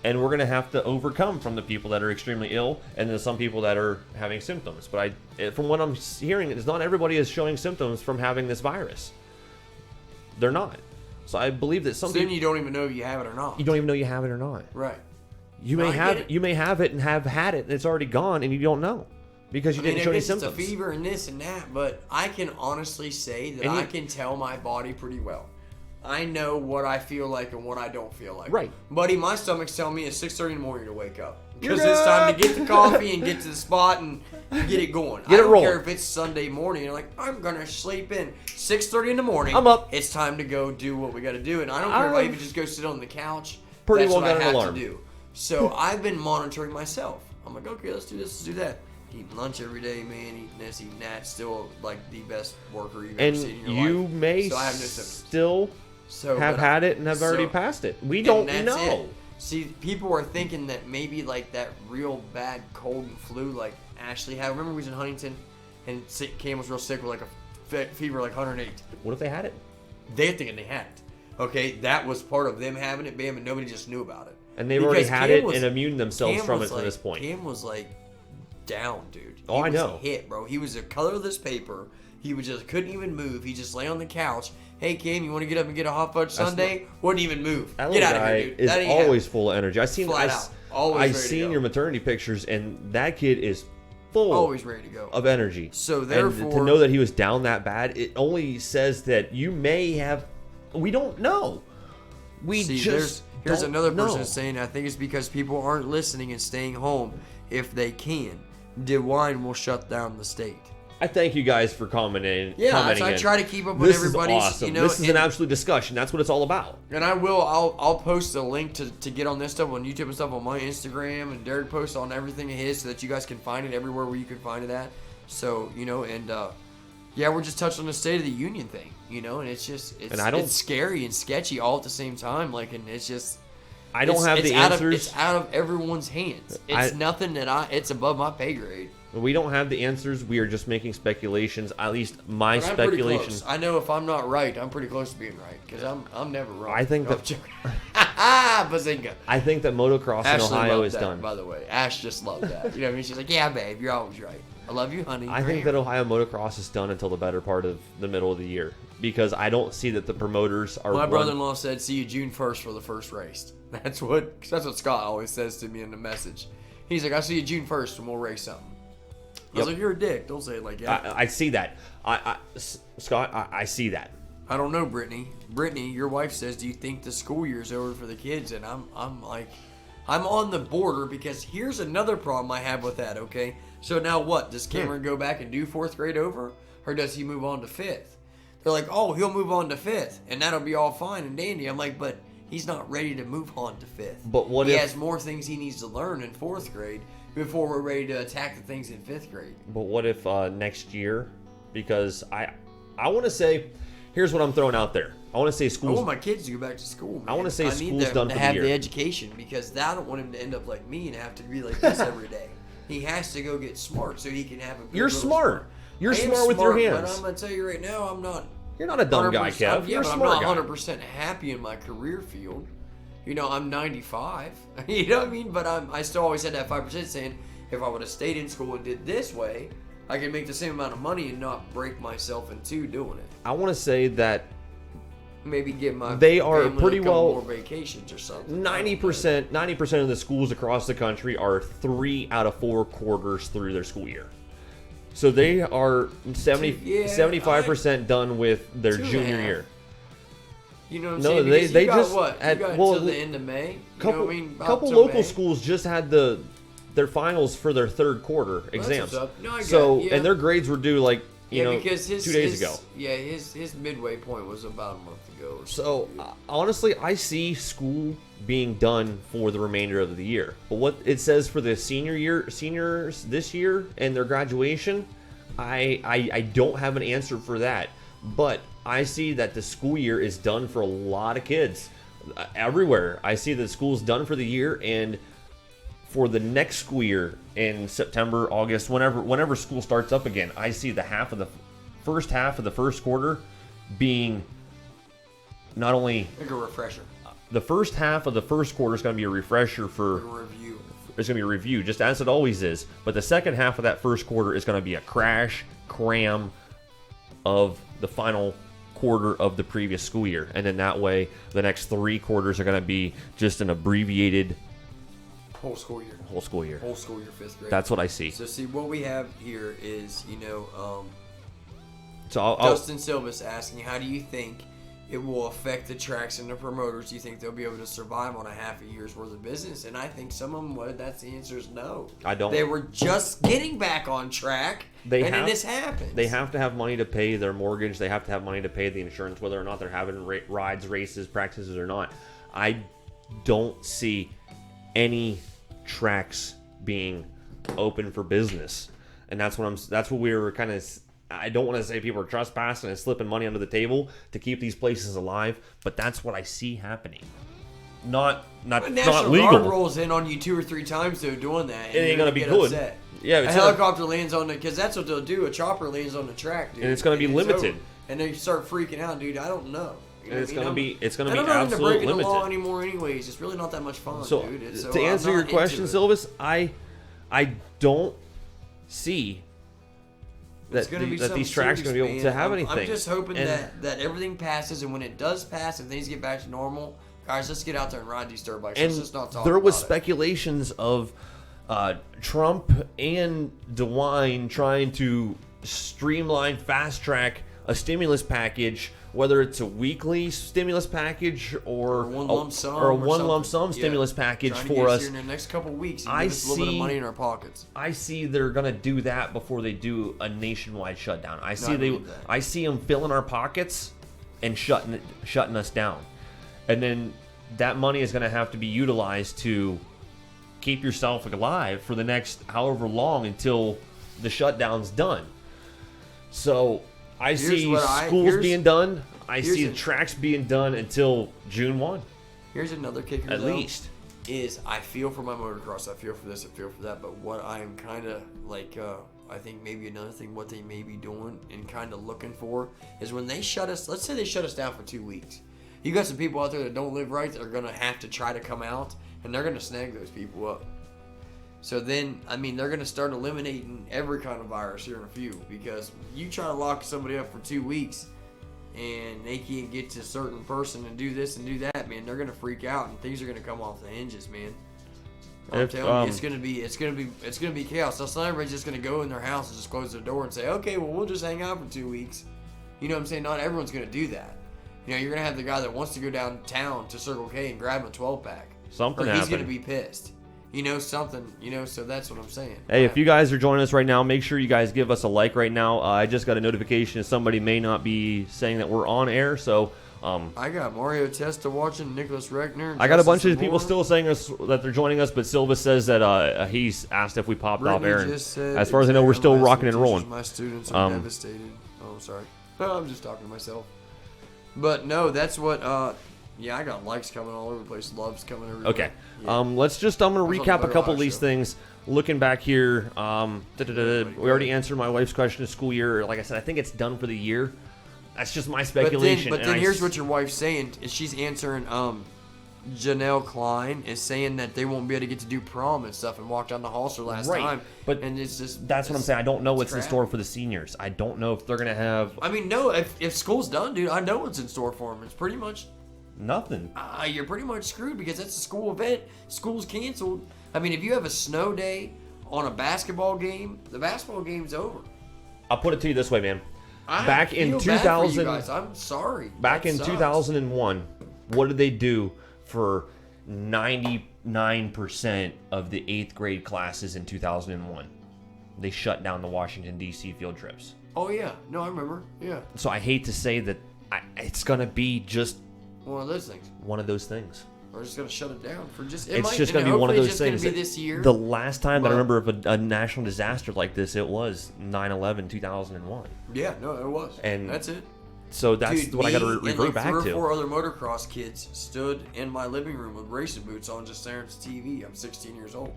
And we're going to have to overcome from the people that are extremely ill and then some people that are having symptoms. But from what I'm hearing, it's not everybody is showing symptoms from having this virus. They're not. So I believe that some people... then you don't even know if you have it or not. You don't even know you have it or not. Right. You may have it and have had it and it's already gone and you don't know. Because you didn't show any symptoms. It's a fever and this and that, but I can honestly say that I can tell my body pretty well. I know what I feel like and what I don't feel like. Right. Buddy, my stomach's telling me it's 6:30 in the morning to wake up. Because it's time to get the coffee and get to the spot and get it going. I don't care if it's Sunday morning. You're like, I'm going to sleep in. 6:30 in the morning. I'm up. It's time to go do what we got to do. And I don't care if I even just go sit on the couch. Pretty That's well what got I an have alarm. to do. So I've been monitoring myself. I'm like, okay, let's do this, let's do that. Eating lunch every day, man. Eating this, eating that. Still like the best worker you've ever seen in your life. And you may so I have no symptoms. still have had it and have already passed it. We don't know. It. See, people are thinking that maybe like that real bad cold and flu like Ashley had. Remember we was in Huntington and Cam was real sick with like a fever like 108. What if they had it? They're thinking they had it. Okay, that was part of them having it, bam, and nobody just knew about it. And they've already had it and immune themselves from it to this point. Cam was like down, dude. Oh, I know. Hit, bro. He was the color of this paper. He couldn't even move. He just lay on the couch. Hey, Cam, you want to get up and get a hot fudge sundae? Wouldn't even move. That get out guy of here, dude. is always full of energy. I've seen your maternity pictures, and that kid is always ready to go of energy. So therefore, and to know that he was down that bad, it only says that you may have. We don't know. Here's another person saying, I think it's because people aren't listening and staying home if they can. DeWine will shut down the state. I thank you guys for commenting. Yeah, I try to keep up with everybody's. This is awesome. This is an absolute discussion. That's what it's all about. And I'll post a link to get on this stuff on YouTube and stuff on my Instagram, and Derek posts on everything of his so that you guys can find it everywhere where you can find it at. So, and yeah, we're just touching on the State of the Union thing, and it's just it's scary and sketchy all at the same time. Like, and it's just I don't have the answers. It's out of everyone's hands. It's nothing that it's above my pay grade. We don't have the answers. We are just making speculations. At least my speculations. I know if I'm not right, I'm pretty close to being right because I'm never wrong. I think that Bazinga. I think that motocross in Ohio is done. By the way, Ash just loved that. You know what I mean? She's like, "Yeah, babe, you're always right. I love you, honey." I think that Ohio motocross is done until the better part of the middle of the year because I don't see that the promoters are. My brother-in-law said, "See you June 1st for the first race." That's what Scott always says to me in the message. He's like, "I'll see you June 1st and we'll race something." I was like, "You're a dick. Don't say it like that." I see that. Scott, I see that. I don't know, Brittany. Brittany, your wife says, "Do you think the school year's over for the kids?" And I'm like, I'm on the border because here's another problem I have with that. Okay, so now what? Does Cameron go back and do 4th grade over, or does he move on to 5th? They're like, "Oh, he'll move on to 5th, and that'll be all fine and dandy." I'm like, but he's not ready to move on to 5th. But what if he has more things he needs to learn in 4th grade before we're ready to attack the things in 5th grade? But what if next year, because I want to say, here's what I'm throwing out there. I want to say schools. I want my kids to go back to school, man. I want to say school's them done to for have the year. the education, because I don't want him to end up like me and have to be like this every day. He has to go get smart so he can have a good You're smart. You're smart with your hands. But I'm going to tell you right now, I'm not. You're not a dumb guy, Kev. You're a smart guy. I'm not 100% happy in my career field. You know, I'm 95. You know what I mean? But I still always had that 5% saying, if I would have stayed in school and did this way, I could make the same amount of money and not break myself in two doing it. I want to say that maybe give my they are family pretty a couple well more vacations or something. 90% of the schools across the country are 3 out of 4 quarters through their school year. So they are 75% done with their junior year. You know what I'm saying? Because they got just what? You got until the end of May. You know what I mean? Couple local schools just had their finals for their third quarter exams. And their grades were due because 2 days ago. Yeah, his midway point was about a month ago. So honestly, I see school being done for the remainder of the year. But what it says for the seniors this year and their graduation, I don't have an answer for that. But I see that the school year is done for a lot of kids everywhere. I see that school's done for the year, and for the next school year in September, August, whenever school starts up again, I see the first half of the first quarter being not only like a refresher. The first half of the first quarter is going to be a refresher for a review. There's going to be a review, just as it always is. But the second half of that first quarter is going to be a cram of the final quarter of the previous school year. And then that way, the next 3 quarters are going to be just an abbreviated whole school year. Whole school year, 5th grade. That's what I see. So see, what we have here is, so Dustin Silva's asking, how do you think it will affect the tracks and the promoters? Do you think they'll be able to survive on a half a year's worth of business? And I think some of them would. That's the answer is no. I don't. They were just getting back on track, then this happens. They have to have money to pay their mortgage. They have to have money to pay the insurance, whether or not they're having rides, races, practices or not. I don't see any tracks being open for business, and that's what we were kind of. I don't want to say people are trespassing and slipping money under the table to keep these places alive, but that's what I see happening. Not National legal. Guard rolls in on you 2 or 3 times though doing that. It ain't gonna be good. Upset. Yeah, a helicopter lands on because that's what they'll do. A chopper lands on the track, dude, and it's gonna be limited. And they start freaking out, dude. I don't know. And it's gonna be absolutely limited. I don't know breaking the law anymore, anyways. It's really not that much fun, dude. To answer your question, Silvis, I don't see that these tracks are going to be able to have anything. I'm just hoping that everything passes, and when it does pass, if things get back to normal, guys, let's get out there and ride these dirt bikes. Let's just not talk there was about speculations of Trump and DeWine trying to streamline, fast track a stimulus package, whether it's a weekly stimulus package or one lump sum stimulus package trying for us in the next couple of weeks. I see a little bit of money in our pockets. I see they're gonna do that before they do a nationwide shutdown. I see them filling our pockets and shutting us down, and then that money is gonna have to be utilized to keep yourself alive for the next however long until the shutdown's done. So I see schools being done. I see the tracks being done until June 1. Here's another kicker, at least. Is I feel for my motocross. I feel for this. I feel for that. But what I'm kind of like, I think maybe another thing, what they may be doing and kind of looking for is when they shut us. Let's say they shut us down for 2 weeks. You got some people out there that don't live right that are gonna have to try to come out, and they're gonna snag those people up. So then, I mean, they're going to start eliminating every kind of virus here in a few, because you try to lock somebody up for 2 weeks and they can't get to a certain person and do this and do that, man, they're going to freak out and things are going to come off the hinges, man. I'm telling you, it's going to be chaos. So not everybody's just going to go in their house and just close their door and say, okay, well, we'll just hang out for 2 weeks. You know what I'm saying? Not everyone's going to do that. You know, you're going to have the guy that wants to go downtown to Circle K and grab a 12-pack. Something he's going to be pissed. So that's what I'm saying. Hey, if you guys are joining us right now, make sure you guys give us a like right now. I just got a notification somebody may not be saying that we're on air, so... I got Mario Testa watching, Nicholas Regner. I got a bunch of people still saying that they're joining us, but Silva says that he's asked if we popped off air. As far as I know, we're still rocking and rolling. My students are devastated. Oh, sorry. I'm just talking to myself. But no, that's what. Yeah, I got likes coming all over the place. Loves coming everywhere. Okay. Yeah. I'm going to recap a couple of these things. Looking back here, we already answered my wife's question of school year. Like I said, I think it's done for the year. That's just my speculation. But then here's what your wife's saying. Is she's answering, Janelle Klein is saying that they won't be able to get to do prom and stuff and walk down the halls for last time. But and it's just that's what I'm saying. I don't know what's in store for the seniors. I don't know if they're gonna have. I mean, no. If school's done, dude, I know what's in store for them. It's pretty much nothing. You're pretty much screwed because that's a school event. School's canceled. I mean, if you have a snow day on a basketball game, the basketball game's over. I'll put it to you this way, man. Back in 2000, guys. I'm sorry. Back in 2001, what did they do for 99% of the 8th grade classes in 2001? They shut down the Washington, D.C. field trips. Oh, yeah. No, I remember. Yeah. So I hate to say that it's going to be just one of those things. One of those things. We're just going to shut it down for just. It's just going to be one of those things. Be this year. The last time that I remember of a national disaster like this, it was 9/11, 2001. Yeah, no, it was. And that's it. So that's what I got to revert back to. 3 or 4 other motocross kids stood in my living room with racing boots on, just staring at the TV. I'm 16 years old.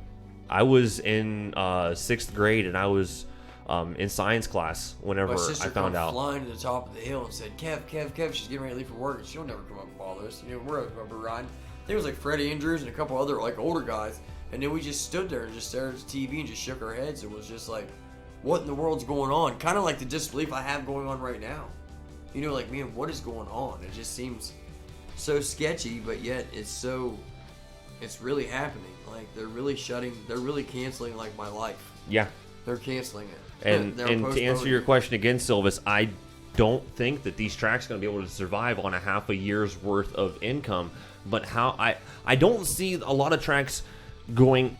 I was in 6th grade, and I was in science class whenever I found out. Flying to the top of the hill and said, "Kev, she's getting ready to leave for work, and she'll never come up and bother us. You know, we're riding." There was like Freddie Andrews and a couple other like older guys, and then we just stood there and just stared at the TV and just shook our heads. It was just like, what in the world's going on? Kind of like the disbelief I have going on right now. You know, like, man, what is going on? It just seems so sketchy, but yet it's really happening. Like, they're really canceling like my life. Yeah. They're canceling it. And to answer your question again, Silvis, I don't think that these tracks are going to be able to survive on a half a year's worth of income. But I don't see a lot of tracks going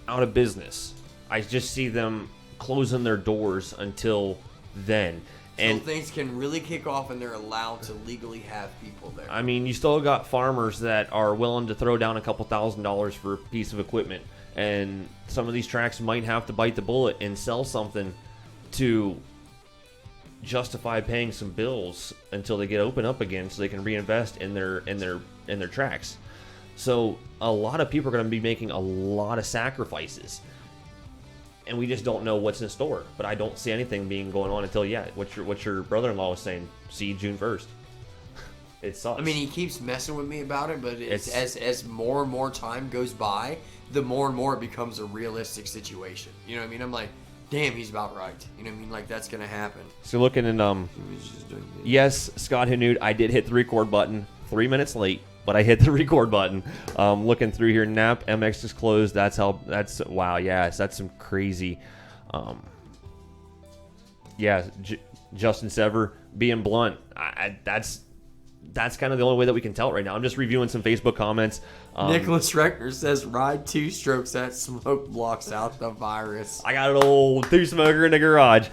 out of business. I just see them closing their doors until then. And things can really kick off and they're allowed to legally have people there. I mean, you still got farmers that are willing to throw down a couple $1,000s for a piece of equipment. And some of these tracks might have to bite the bullet and sell something to justify paying some bills until they get open up again so they can reinvest in their tracks. So a lot of people are going to be making a lot of sacrifices. And we just don't know what's in store. But I don't see anything being going on until what your brother-in-law was saying. See June 1st. It sucks. I mean, he keeps messing with me about it, but as more and more time goes by, the more and more it becomes a realistic situation. You know what I mean? I'm like, damn, he's about right. You know what I mean? Like, that's gonna happen. So looking in yes, Scott Hanood, I did hit the record button 3 minutes late. But I hit the record button. Looking through here, Nap MX is closed. Wow, yes, that's some crazy. Justin Sever being blunt. That's kind of the only way that we can tell it right now. I'm just reviewing some Facebook comments. Nicholas Reckner says, "Ride 2 strokes. That smoke blocks out the virus." I got an old 2-smoker in the garage.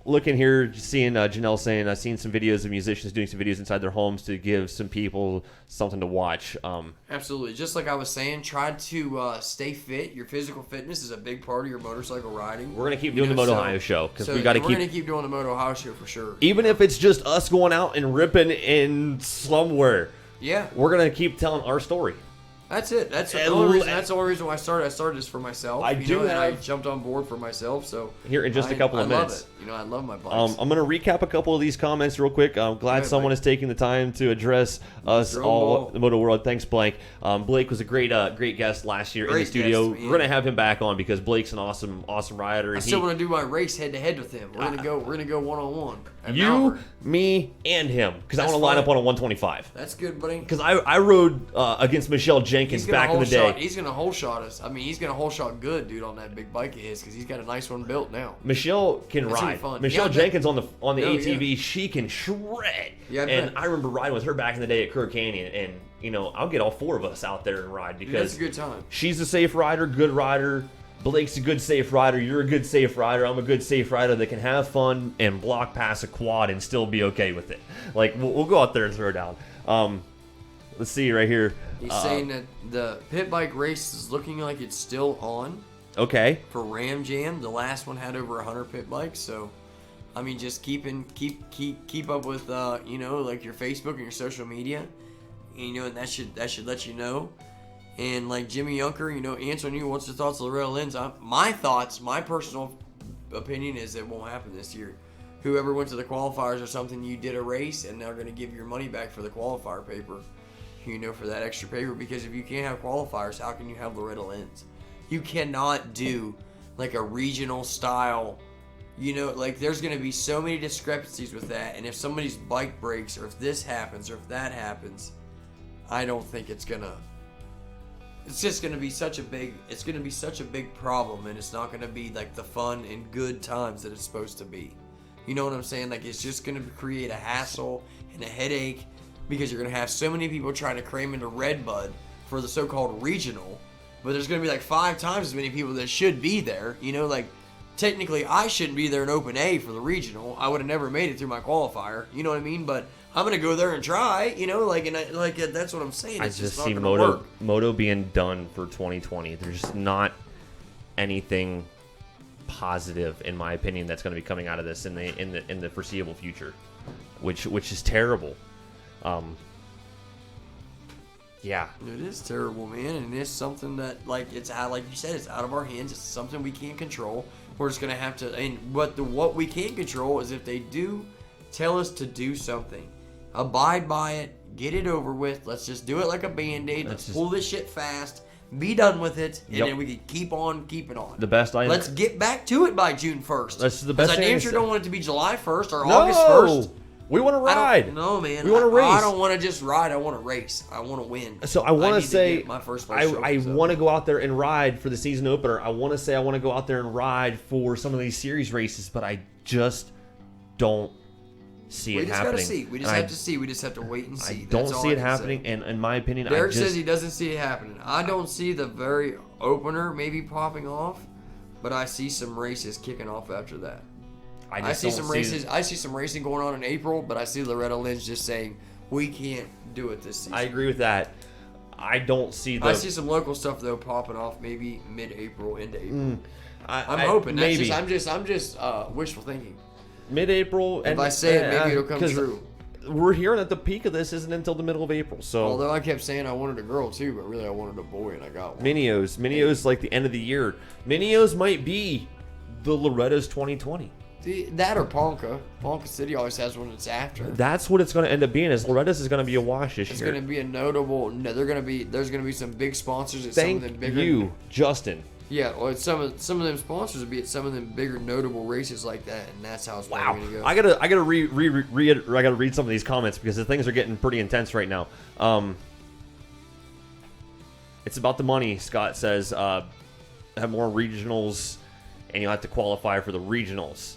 Looking here, seeing Janelle saying, I've seen some videos of musicians doing some videos inside their homes to give some people something to watch. Absolutely. Just like I was saying, try to stay fit. Your physical fitness is a big part of your motorcycle riding. We're going to keep doing the MotOHIO show. Because we're going to keep doing the MotOHIO show for sure. Even if it's just us going out and ripping in somewhere. Yeah. We're going to keep telling our story. That's it. That's the only reason why I started. I started this for myself. I jumped on board for myself. So here in just a couple of minutes. I love it. You know, I love my bikes. I'm going to recap a couple of these comments real quick. I'm glad someone is taking the time to address us all, the Moto World. Thanks, Blake. Blake was a great studio last year in the studio. We're going to have him back on because Blake's an awesome rider. I still want to do my race head to head with him. We're gonna go 1-on-1. You, me, and him because I want to line up on a 125. That's good, buddy. Because I rode against Michelle Jenkins back in the day. He's gonna hole shot us. I mean, he's gonna hole shot good, dude, on that big bike of his because he's got a nice one built now. Michelle can ride. Michelle Jenkins on the ATV, she can shred. Yeah, and I remember riding with her back in the day at Kerr Canyon, and you know I'll get all 4 of us out there and ride because that's a good time. She's a safe rider, good rider. Blake's a good safe rider. You're a good safe rider. I'm a good safe rider that can have fun and block past a quad and still be okay with it. Like we'll go out there and throw down. Let's see right here. He's saying that the pit bike race is looking like it's still on. Okay. For Ram Jam, the last one had over 100 pit bikes, so I mean, just keep up with like your Facebook and your social media, and, and that should let you know. And like Jimmy Yunker, answering you, what's the thoughts of Loretta Lynn's? My personal opinion is it won't happen this year. Whoever went to the qualifiers or something, you did a race, and they're going to give your money back for the qualifier paper, for that extra paper. Because if you can't have qualifiers, how can you have Loretta Lynn's? You cannot do like a regional style. Like there's going to be so many discrepancies with that. And if somebody's bike breaks, or if this happens, or if that happens, I don't think it's just going to be such a big problem, and it's not going to be like the fun and good times that it's supposed to be. You know what I'm saying? Like, it's just going to create a hassle and a headache, because you're going to have so many people trying to cram into Redbud for the so-called regional, but there's going to be like 5 times as many people that should be there. Like, technically I shouldn't be there in Open A for the regional. I would have never made it through my qualifier. You know what I mean? But I'm going to go there and try, that's what I'm saying. It's just see Moto being done for 2020. There's just not anything positive, in my opinion, that's going to be coming out of this in the foreseeable future, which is terrible. Yeah, it is terrible, man, and it's something that it's out, like you said, it's out of our hands. It's something we can't control. We're just going to have to, and what we can control is if they do tell us to do something, abide by it, get it over with. Let's just do it like a Band-Aid. Let's pull this shit fast, be done with it, and then we can keep on keeping on. Let's get back to it by June 1st. That's the best. I damn sure don't want it to be July 1st or August 1st. We want to ride. No, man. We want to race. I don't want to just ride. I want to race. I want to win. So I want to say, my first place I want to go out there and ride for the season opener. I want to say I want to go out there and ride for some of these series races, but I just don't see it happening. We just got to see. We just have to see. We just have to wait and see. I don't see it happening, and in my opinion, Derek says he doesn't see it happening. I don't see the very opener maybe popping off, but I see some races kicking off after that. I see some races. I see some racing going on in April, but I see Loretta Lynn's just saying we can't do it this season. I agree with that. I don't see. I see some local stuff though popping off maybe mid-April into April. I'm hoping. Maybe. I'm just wishful thinking. Mid-April, and if I say it, maybe it'll come true. We're hearing that the peak of this isn't until the middle of April. So although I kept saying I wanted a girl too, but really I wanted a boy, and I got one. Minios like the end of the year. Minios might be the Loretta's 2020. That or Ponca. Ponca City always has one that's after. That's what it's going to end up being. Is Loretta's is going to be a wash this year. It's going to be a notable. No, there's going to be some big sponsors at some of them bigger. Thank you, Justin. Yeah, well, some of them sponsors will be at some of them bigger notable races like that, and that's how it's going to go. I gotta read some of these comments because the things are getting pretty intense right now. It's about the money. Scott says have more regionals, and you'll have to qualify for the regionals.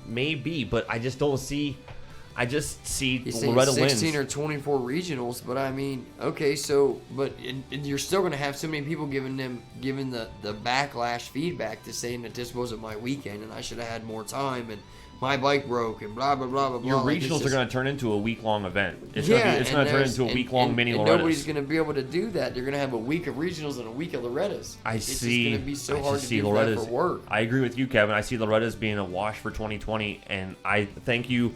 Maybe, but I just don't see. I just see Loretta Lynn's 16 or 24 regionals, but I mean, okay, so but you're still going to have so many people giving the backlash feedback to saying that this wasn't my weekend and I should have had more time and my bike broke and blah blah blah blah blah. Your regionals are going to turn into a week-long event. It's going to turn into a week-long mini Loretta's. Nobody's going to be able to do that. They're going to have a week of regionals and a week of Loretta's. It's just going to be so hard to do that for work. I agree with you, Kevin. I see Loretta's being a wash for 2020, and I thank you,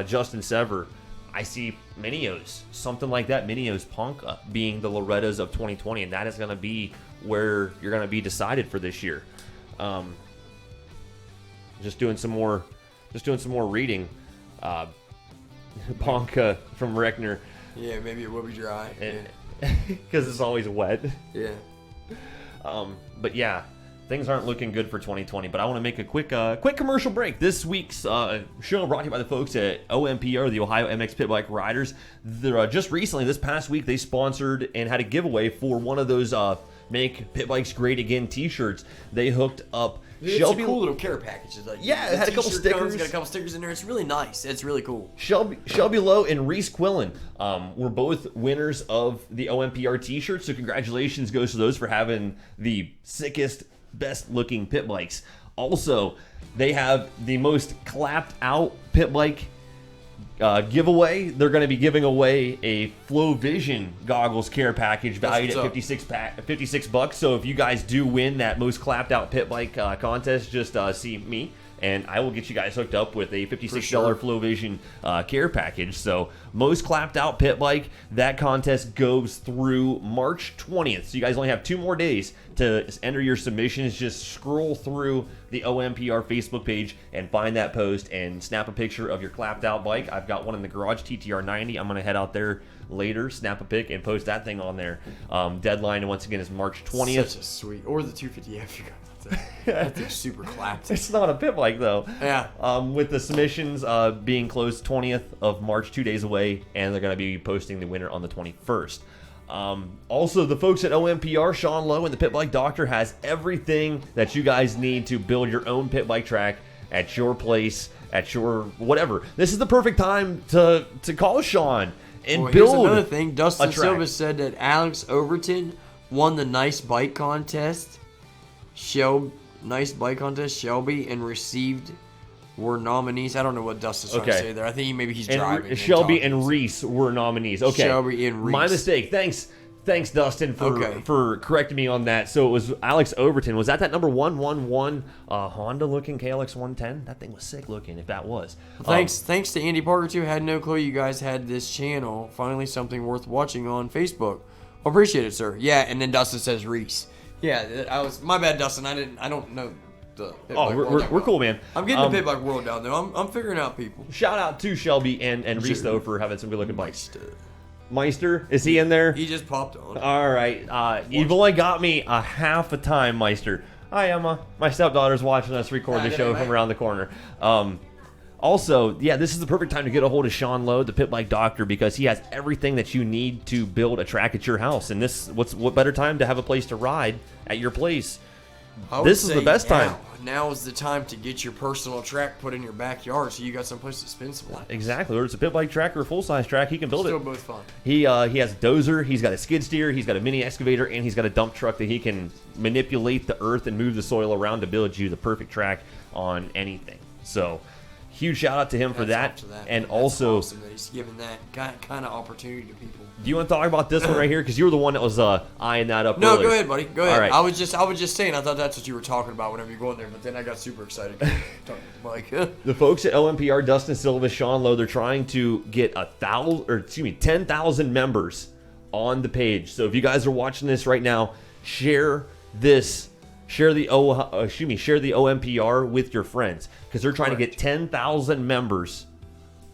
Justin Sever. I see Minios, something like that, Minios Ponca being the Loretta's of 2020, and that is going to be where you're going to be decided for this year. Just doing some more reading. Ponca from Reckner. Yeah, maybe it will be dry. Because it's always wet. Yeah. But yeah, things aren't looking good for 2020. But I want to make a quick commercial break. This week's show brought to you by the folks at OMPR, the Ohio MX Pit Bike Riders. Just recently, this past week, they sponsored and had a giveaway for one of those Make Pit Bikes Great Again t-shirts. They hooked up Shelby. It's a cool little care package. It's it had a couple stickers. Got a couple stickers in there. It's really nice. It's really cool. Shelby Lowe and Reese Quillen were both winners of the OMPR t-shirts. So congratulations goes to those for having the sickest, best looking pit bikes. Also, they have the most clapped out pit bike giveaway. They're going to be giving away a Flow Vision goggles care package valued at $56. So if you guys do win that most clapped out pit bike contest, just see me, and I will get you guys hooked up with a $56 Flow Vision care package. So most clapped out pit bike, that contest goes through March 20th. So you guys only have 2 more days to enter your submissions. Just scroll through the OMPR Facebook page and find that post and snap a picture of your clapped out bike. I've got one in the garage, TTR 90. I'm going to head out there later, snap a pic, and post that thing on there. Deadline, once again, is March 20th. Such a sweet. Or the 250F you got. That thing's super clapped. It's not a pit bike, though. Yeah. With the submissions being closed 20th of March, 2 days away, and they're going to be posting the winner on the 21st. Also, the folks at OMPR, Sean Lowe and the Pit Bike Doctor, has everything that you guys need to build your own pit bike track at your place, at your whatever. This is the perfect time to call Sean and build. Here's another thing. Dustin Silva said that Alex Overton won the Nice Bike Contest. Shelby, and received were nominees. I don't know what Dustin's trying to say there. I think maybe he's driving. Shelby and Reese were nominees. Okay. Shelby and Reese. My mistake. Thanks, Dustin, for correcting me on that. So it was Alex Overton. Was that number 111 Honda looking KLX 110? That thing was sick looking, if that was. Thanks to Andy Parker, too. Had no clue you guys had this channel. Finally something worth watching on Facebook. Appreciate it, sir. Yeah, and then Dustin says Reese. Yeah, my bad, Dustin. I don't know the pit bike world. We're cool, man. I'm getting the pit bike world down there. I'm figuring out people. Shout out to Shelby and Reese, though, for having some good looking bikes. Meister, is he in there? He just popped on. All right. You've only got me a half a time, Meister. Hi, Emma. My stepdaughter's watching us record the show from around the corner. Also, this is the perfect time to get a hold of Sean Lowe, the Pit Bike Doctor, because he has everything that you need to build a track at your house. And what better time to have a place to ride at your place? This is the best time. Now is the time to get your personal track put in your backyard, so you got someplace to spend some life. Exactly. Whether it's a pit bike track or a full-size track, he can build it. Still both fun. He has a dozer, he's got a skid steer, he's got a mini excavator, and he's got a dump truck that he can manipulate the earth and move the soil around to build you the perfect track on anything. So, huge shout out to him for that. And that's also, awesome that he's giving that kind of opportunity to people. Do you want to talk about this one right here? Because you were the one that was eyeing that up. No, earlier. Go ahead, buddy. Go ahead. All right. I was just saying. I thought that's what you were talking about whenever you go in there, but then I got super excited. Mike. The folks at OMPR, Dustin Silva, Sean Lowe, they're trying to get 10,000 members on the page. So if you guys are watching this right now, share this. Share the OMPR with your friends, because they're trying to get 10,000 members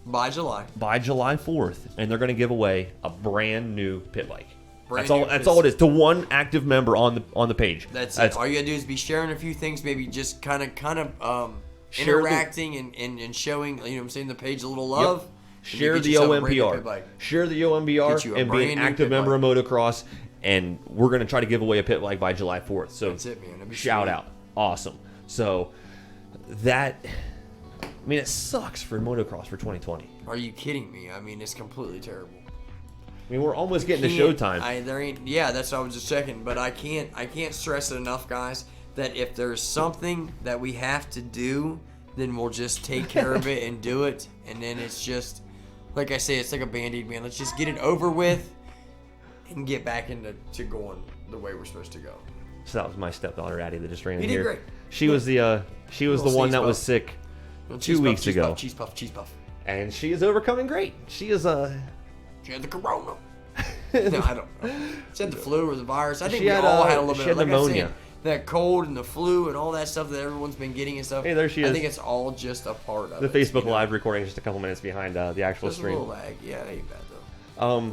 by July 4th, and they're going to give away a brand new pit bike. That's all it is, to one active member on the page. That's it. All you gotta do is be sharing a few things, maybe just kind of interacting and showing, you know what I'm saying, the page a little love. Yep. Share the OMPR. Share the OMPR and be an active member of Motocross. And we're going to try to give away a pit bike by July 4th. So that's it, man. Shout out. Awesome. So it sucks for motocross for 2020. Are you kidding me? I mean, it's completely terrible. I mean, we're almost getting to showtime. That's what I was just checking. But I can't stress it enough, guys, that if there's something that we have to do, then we'll just take care of it and do it. And then it's just, like I say, it's like a Band-Aid, man. Let's just get it over with and get back into going the way we're supposed to go. So that was my stepdaughter Addie that just ran in here. You did great. She was the one that was sick 2 weeks ago. Cheese puff. And she is overcoming great. She is She had the corona. No, I don't know. She had the flu or the virus. I think we all had a little bit of pneumonia. That cold and the flu and all that stuff that everyone's been getting and stuff. Hey, there she is. I think it's all just a part of it. The Facebook Live recording is just a couple minutes behind the actual stream. A little lag. Yeah, that ain't bad though.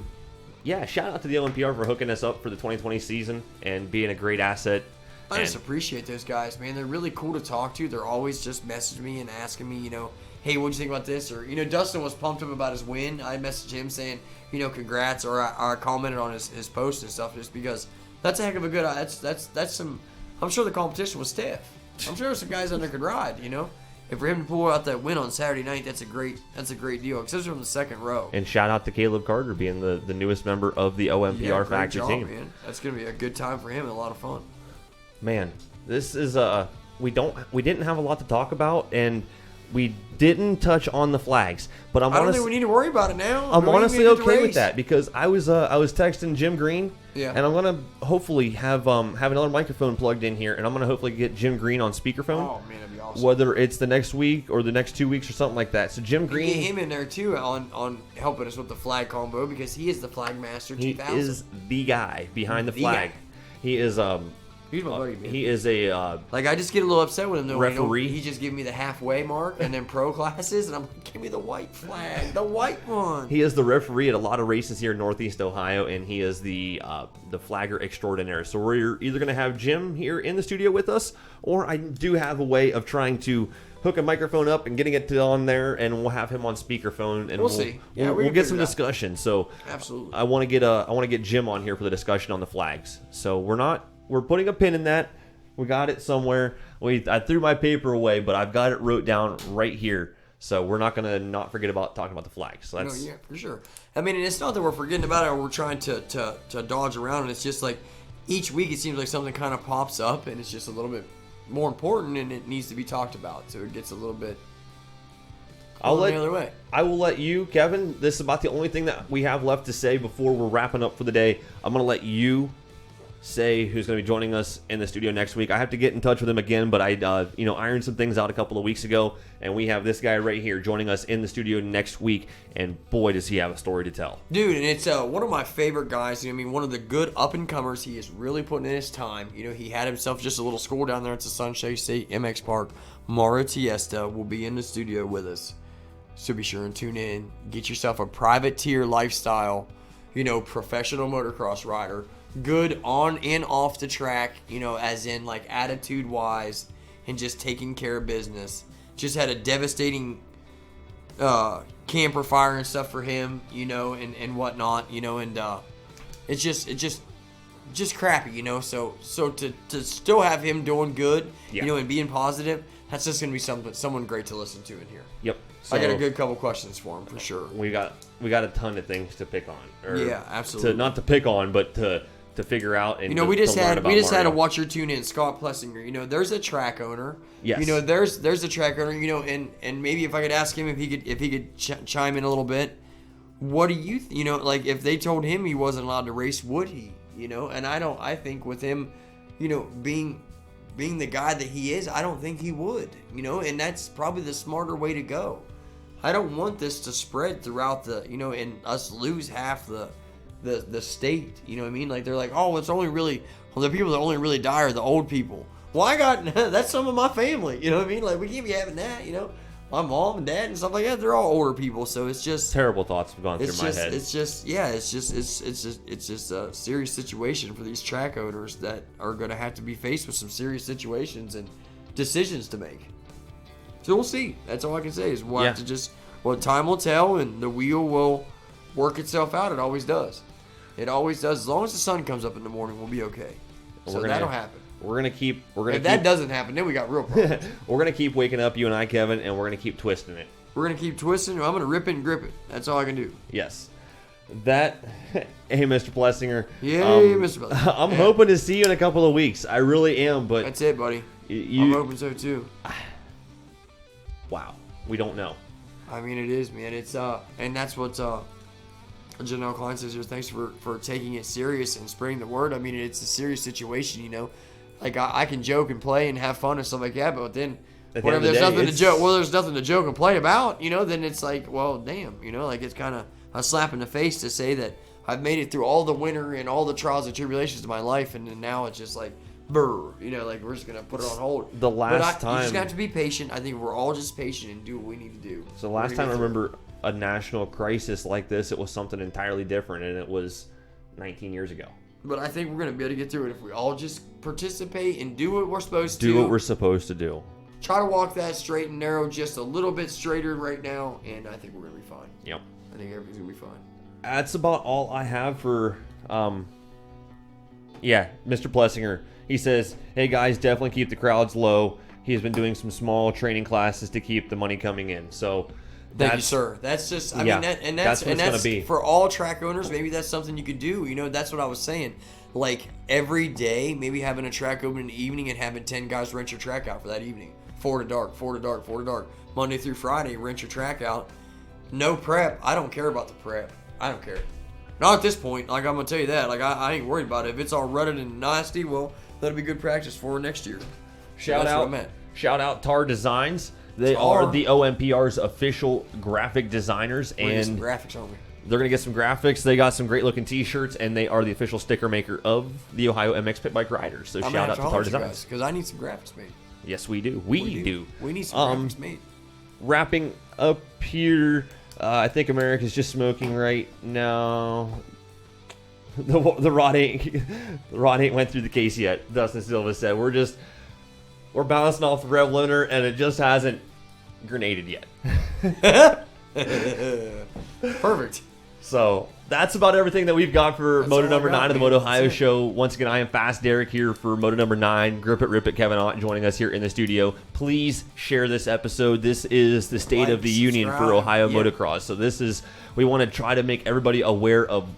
Shout out to the OMPR for hooking us up for the 2020 season and being a great asset. I just appreciate those guys, man. They're really cool to talk to. They're always just messaging me and asking me, hey, what'd you think about this? Or, Dustin was pumped up about his win. I messaged him saying, congrats, or I commented on his post and stuff, just because that's a heck of a good. That's some. I'm sure the competition was stiff. I'm sure there's some guys out there could ride. And for him to pull out that win on Saturday night, that's a great deal, especially from the second row. And shout out to Caleb Carter being the newest member of the OMPR factory team. Man. That's gonna be a good time for him and a lot of fun. Man, this is we didn't have a lot to talk about, and we didn't touch on the flags, but I don't think we need to worry about it now. I'm honestly okay with that because I was texting Jim Green, and I'm gonna hopefully have another microphone plugged in here, and I'm gonna hopefully get Jim Green on speakerphone. Oh man, that'd be awesome. Whether it's the next week or the next 2 weeks or something like that. So Jim Green, get him in there too on helping us with the flag combo because he is the flag master. He 2000. is the guy behind the flag. Guy. He is He's my buddy, man. He is a like I just get a little upset with him though. Referee. He just give me the halfway mark and then pro classes, and I'm like, give me the white flag, the white one. He is the referee at a lot of races here in Northeast Ohio, and he is the flagger extraordinaire. So we're either going to have Jim here in the studio with us, or I do have a way of trying to hook a microphone up and getting it on there, and we'll have him on speakerphone, and we'll see. Yeah, we'll get some discussion. So absolutely, I want to get Jim on here for the discussion on the flags. So we're putting a pin in that. We got it somewhere. I threw my paper away, but I've got it wrote down right here. So we're not going to not forget about talking about the flags. So that's... No, yeah, for sure. I mean, and it's not that we're forgetting about it or we're trying to dodge around. And it's just like each week it seems like something kind of pops up and it's just a little bit more important and it needs to be talked about. So it gets a little bit the other way. I will let you, Kevin. This is about the only thing that we have left to say before we're wrapping up for the day. I'm going to let you say who's going to be joining us in the studio next week. I have to get in touch with him again, but I ironed some things out a couple of weeks ago, and we have this guy right here joining us in the studio next week, and boy, does he have a story to tell. Dude, and it's one of my favorite guys. I mean, one of the good up-and-comers. He is really putting in his time. You know, he had himself just a little school down there at the Sunshine State MX Park. Mauro Tiesta will be in the studio with us, so be sure and tune in. Get yourself a privateer lifestyle, professional motocross rider. Good on and off the track, as in like attitude wise and just taking care of business. Just had a devastating camper fire and stuff for him, and whatnot, and it's just crappy, So to still have him doing good, and being positive, that's just gonna be someone great to listen to in here. Yep. So I got a good couple questions for him for sure. We got a ton of things to pick on. Yeah, absolutely. Not to pick on, but to figure out and we just had to watch your tune in Scott Plessinger. There's a track owner. Yes. There's a track owner. And maybe if I could ask him if he could chime in a little bit. What do you like if they told him he wasn't allowed to race, would he? And I think with him, being the guy that he is, I don't think he would. And that's probably the smarter way to go. I don't want this to spread throughout the and us lose half the state, you know what I mean? Like they're like, oh, it's only really the people that only really die are the old people. Well, I got that's some of my family, you know what I mean? Like we can't be having that, My mom and dad and stuff like that, they're all older people, so it's just terrible thoughts have gone through my head. It's just a serious situation for these track owners that are going to have to be faced with some serious situations and decisions to make. So we'll see. That's all I can say is we'll have to time will tell and the wheel will work itself out. It always does. It always does. As long as the sun comes up in the morning, we'll be okay. So that'll happen. If that doesn't happen, then we got real problems. We're gonna keep waking up, you and I, Kevin, and we're gonna keep twisting it. We're gonna keep twisting. I'm gonna rip it and grip it. That's all I can do. Yes. Hey, Mr. Plessinger. Yeah, Mr. Plessinger. I'm hoping to see you in a couple of weeks. I really am, but that's it, buddy. I'm hoping so too. Wow. We don't know. I mean, it is, man. It's and that's what Janelle Klein says here. Thanks for taking it serious and spreading the word. I mean, it's a serious situation, Like I can joke and play and have fun and stuff like that, but then whenever there's nothing to joke, there's nothing to joke and play about, then it's like, well, damn, like it's kind of a slap in the face to say that I've made it through all the winter and all the trials and tribulations of my life, and then now it's just like, brr, like we're just gonna put it on hold. You just have to be patient. I think we're all just patient and do what we need to do. So last time I remember a national crisis like this, it was something entirely different, and it was 19 years ago. But I think we're going to be able to get through it if we all just participate and do what we're supposed to. Do what we're supposed to do. Try to walk that straight and narrow just a little bit straighter right now, and I think we're going to be fine. Yep. I think everything's going to be fine. That's about all I have for, Mr. Plessinger. He says, hey, guys, definitely keep the crowds low. He's been doing some small training classes to keep the money coming in. So... Thank you, sir. That's just, that's for all track owners. Maybe that's something you could do. That's what I was saying. like every day, maybe having a track open in the evening and having 10 guys rent your track out for that evening. 4 to dark, 4 to dark, 4 to dark. Monday through Friday, rent your track out. No prep. I don't care about the prep. I don't care. Not at this point. Like, I'm going to tell you that. Like, I ain't worried about it. If it's all rutted and nasty, well, that'll be good practice for next year. Shout out Tar Designs. They are the OMPR's official graphic designers. We're and some graphics, aren't we? They're going to get some graphics. They got some great looking t-shirts, and they are the official sticker maker of the Ohio MX Pit Bike Riders. So shout out to Tar Designs. Because I need some graphics made. Yes, we do. We do. We need some graphics made. Wrapping up here, I think America's just smoking right now. The rod ain't went through the case yet. Dustin Silva said we're bouncing off the Rev Loaner, and it just hasn't grenaded yet. Perfect. So that's about everything that we've got for Moto number 9 of the MotOHIO show. Once again, I am Fast Derek here for Moto number 9. Grip it, rip it, Kevin Ott joining us here in the studio. Please share this episode. This is the State of the Union for Ohio Motocross. So we want to try to make everybody aware of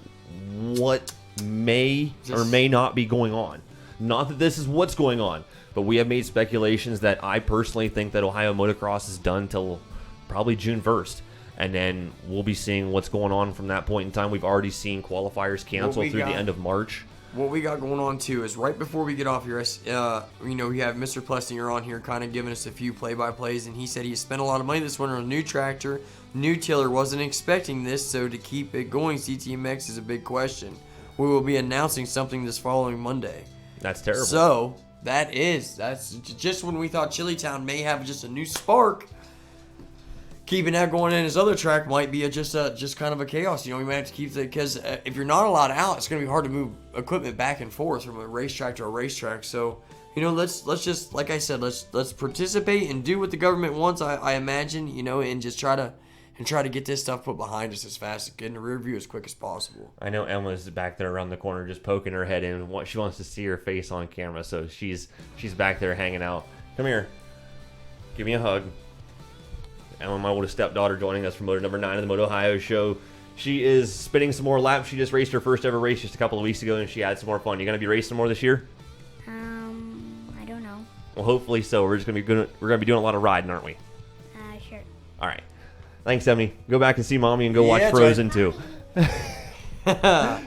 what may or may not be going on. Not that this is what's going on, but we have made speculations that I personally think that Ohio Motocross is done till probably June 1st. And then we'll be seeing what's going on from that point in time. We've already seen qualifiers cancel through the end of March. What we got going on, too, is right before we get off here, we have Mr. Plessinger on here kind of giving us a few play-by-plays, and he said he spent a lot of money this winter on a new tractor, new tiller, wasn't expecting this, so to keep it going, CTMX is a big question. We will be announcing something this following Monday. That's terrible. So, that's just when we thought Chillytown may have just a new spark. Keeping that going in his other track might be just kind of a chaos. We might have to keep it because if you're not allowed out, it's going to be hard to move equipment back and forth from a racetrack to a racetrack. So, let's just, like I said, let's participate and do what the government wants. I imagine, and just try to get this stuff put behind us as fast, get in the rear view as quick as possible. I know Emma's back there around the corner, just poking her head in. She wants to see her face on camera, so she's back there hanging out. Come here, give me a hug. Emma, my oldest stepdaughter, joining us from Moto number 9 of the MotOHIO show. She is spinning some more laps. She just raced her first ever race just a couple of weeks ago, and she had some more fun. You gonna be racing more this year? I don't know. Well, hopefully so. We're gonna be doing a lot of riding, aren't we? Sure. All right. Thanks, Emmy. Go back and see Mommy and go watch Frozen too.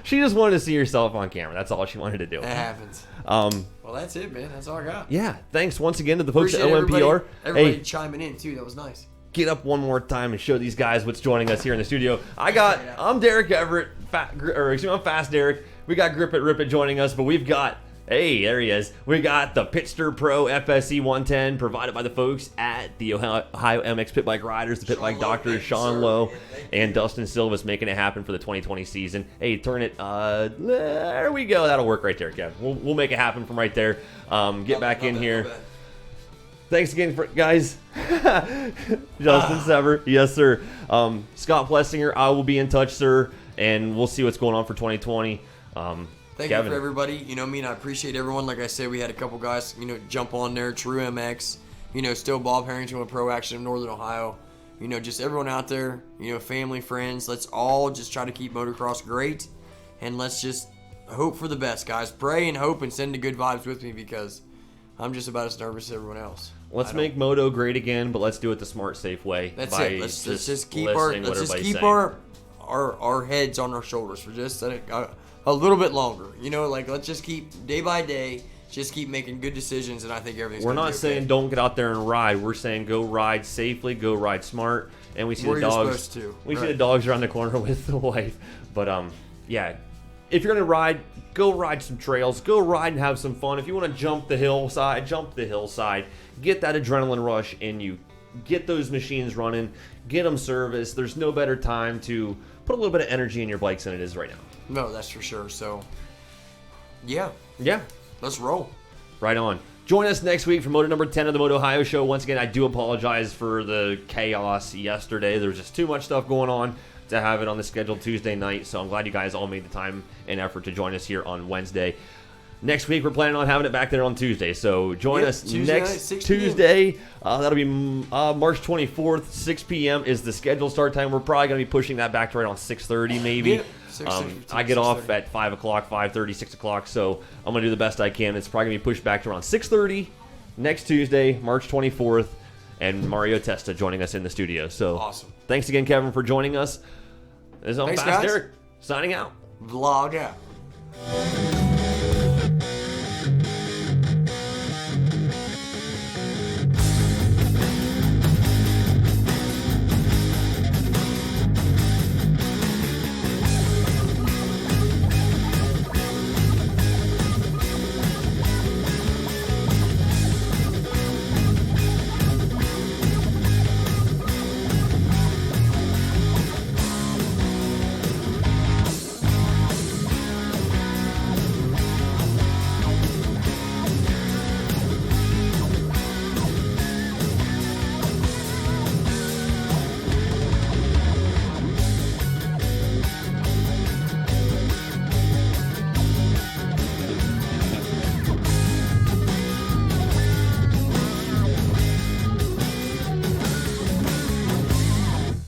She just wanted to see herself on camera. That's all she wanted to do. That happens. Well, that's it, man. That's all I got. Yeah. Thanks once again to the folks Appreciate at OMPR. Everybody chiming in too. That was nice. Get up one more time and show these guys what's joining us here in the studio. I'm Derek Everett, I'm Fast Derek. We got Grip It, Rip It joining us, but we've got, hey, there he is. We got the Pitster Pro FSE 110 provided by the folks at the Ohio MX Pit Bike Riders, the Pit Bike Doctors, Sean Lowe, and Dustin Silva's making it happen for the 2020 season. Hey, turn it, there we go. That'll work right there, Kev. We'll make it happen from right there. Get back in here. Thanks again, guys. Justin Sever, yes, sir. Scott Plessinger, I will be in touch, sir, and we'll see what's going on for 2020. Thank Kevin. You for everybody. I appreciate everyone. Like I said, we had a couple guys, jump on there. True MX, still Bob Harrington with Pro Action of Northern Ohio. Just everyone out there, family, friends. Let's all just try to keep motocross great, and let's just hope for the best, guys. Pray and hope and send the good vibes with me because I'm just about as nervous as everyone else. Let's make Moto great again, but let's do it the smart, safe way. That's it. Let's just keep our heads on our shoulders for just a little bit longer. Let's just keep day by day, just keep making good decisions, and I think everything's. We're not saying don't get out there and ride. We're saying go ride safely, go ride smart, and we see the dogs. See the dogs around the corner with the wife, but yeah. If you're going to ride, go ride some trails. Go ride and have some fun. If you want to jump the hillside, jump the hillside. Get that adrenaline rush in you. Get those machines running. Get them serviced. There's no better time to put a little bit of energy in your bikes than it is right now. No, that's for sure. So, yeah. Let's roll. Right on. Join us next week for Moto number 10 of the MotOHIO show. Once again, I do apologize for the chaos yesterday. There was just too much stuff going on to have it on the schedule Tuesday night, so I'm glad you guys all made the time and effort to join us here on Wednesday. Next week, we're planning on having it back there on Tuesday. So join us Tuesday next night, 6 Tuesday. That'll be March 24th, 6 p.m. is the scheduled start time. We're probably going to be pushing that back to right on 6:30 maybe. Yeah, I get off at 5 o'clock, 5:30, 6 o'clock. So I'm going to do the best I can. It's probably going to be pushed back to around 6:30 next Tuesday, March 24th. And Mario Testa joining us in the studio. So awesome. Thanks again, Kevin, for joining us. This is Thanks, Fast guys. Derek signing out. Vlog out.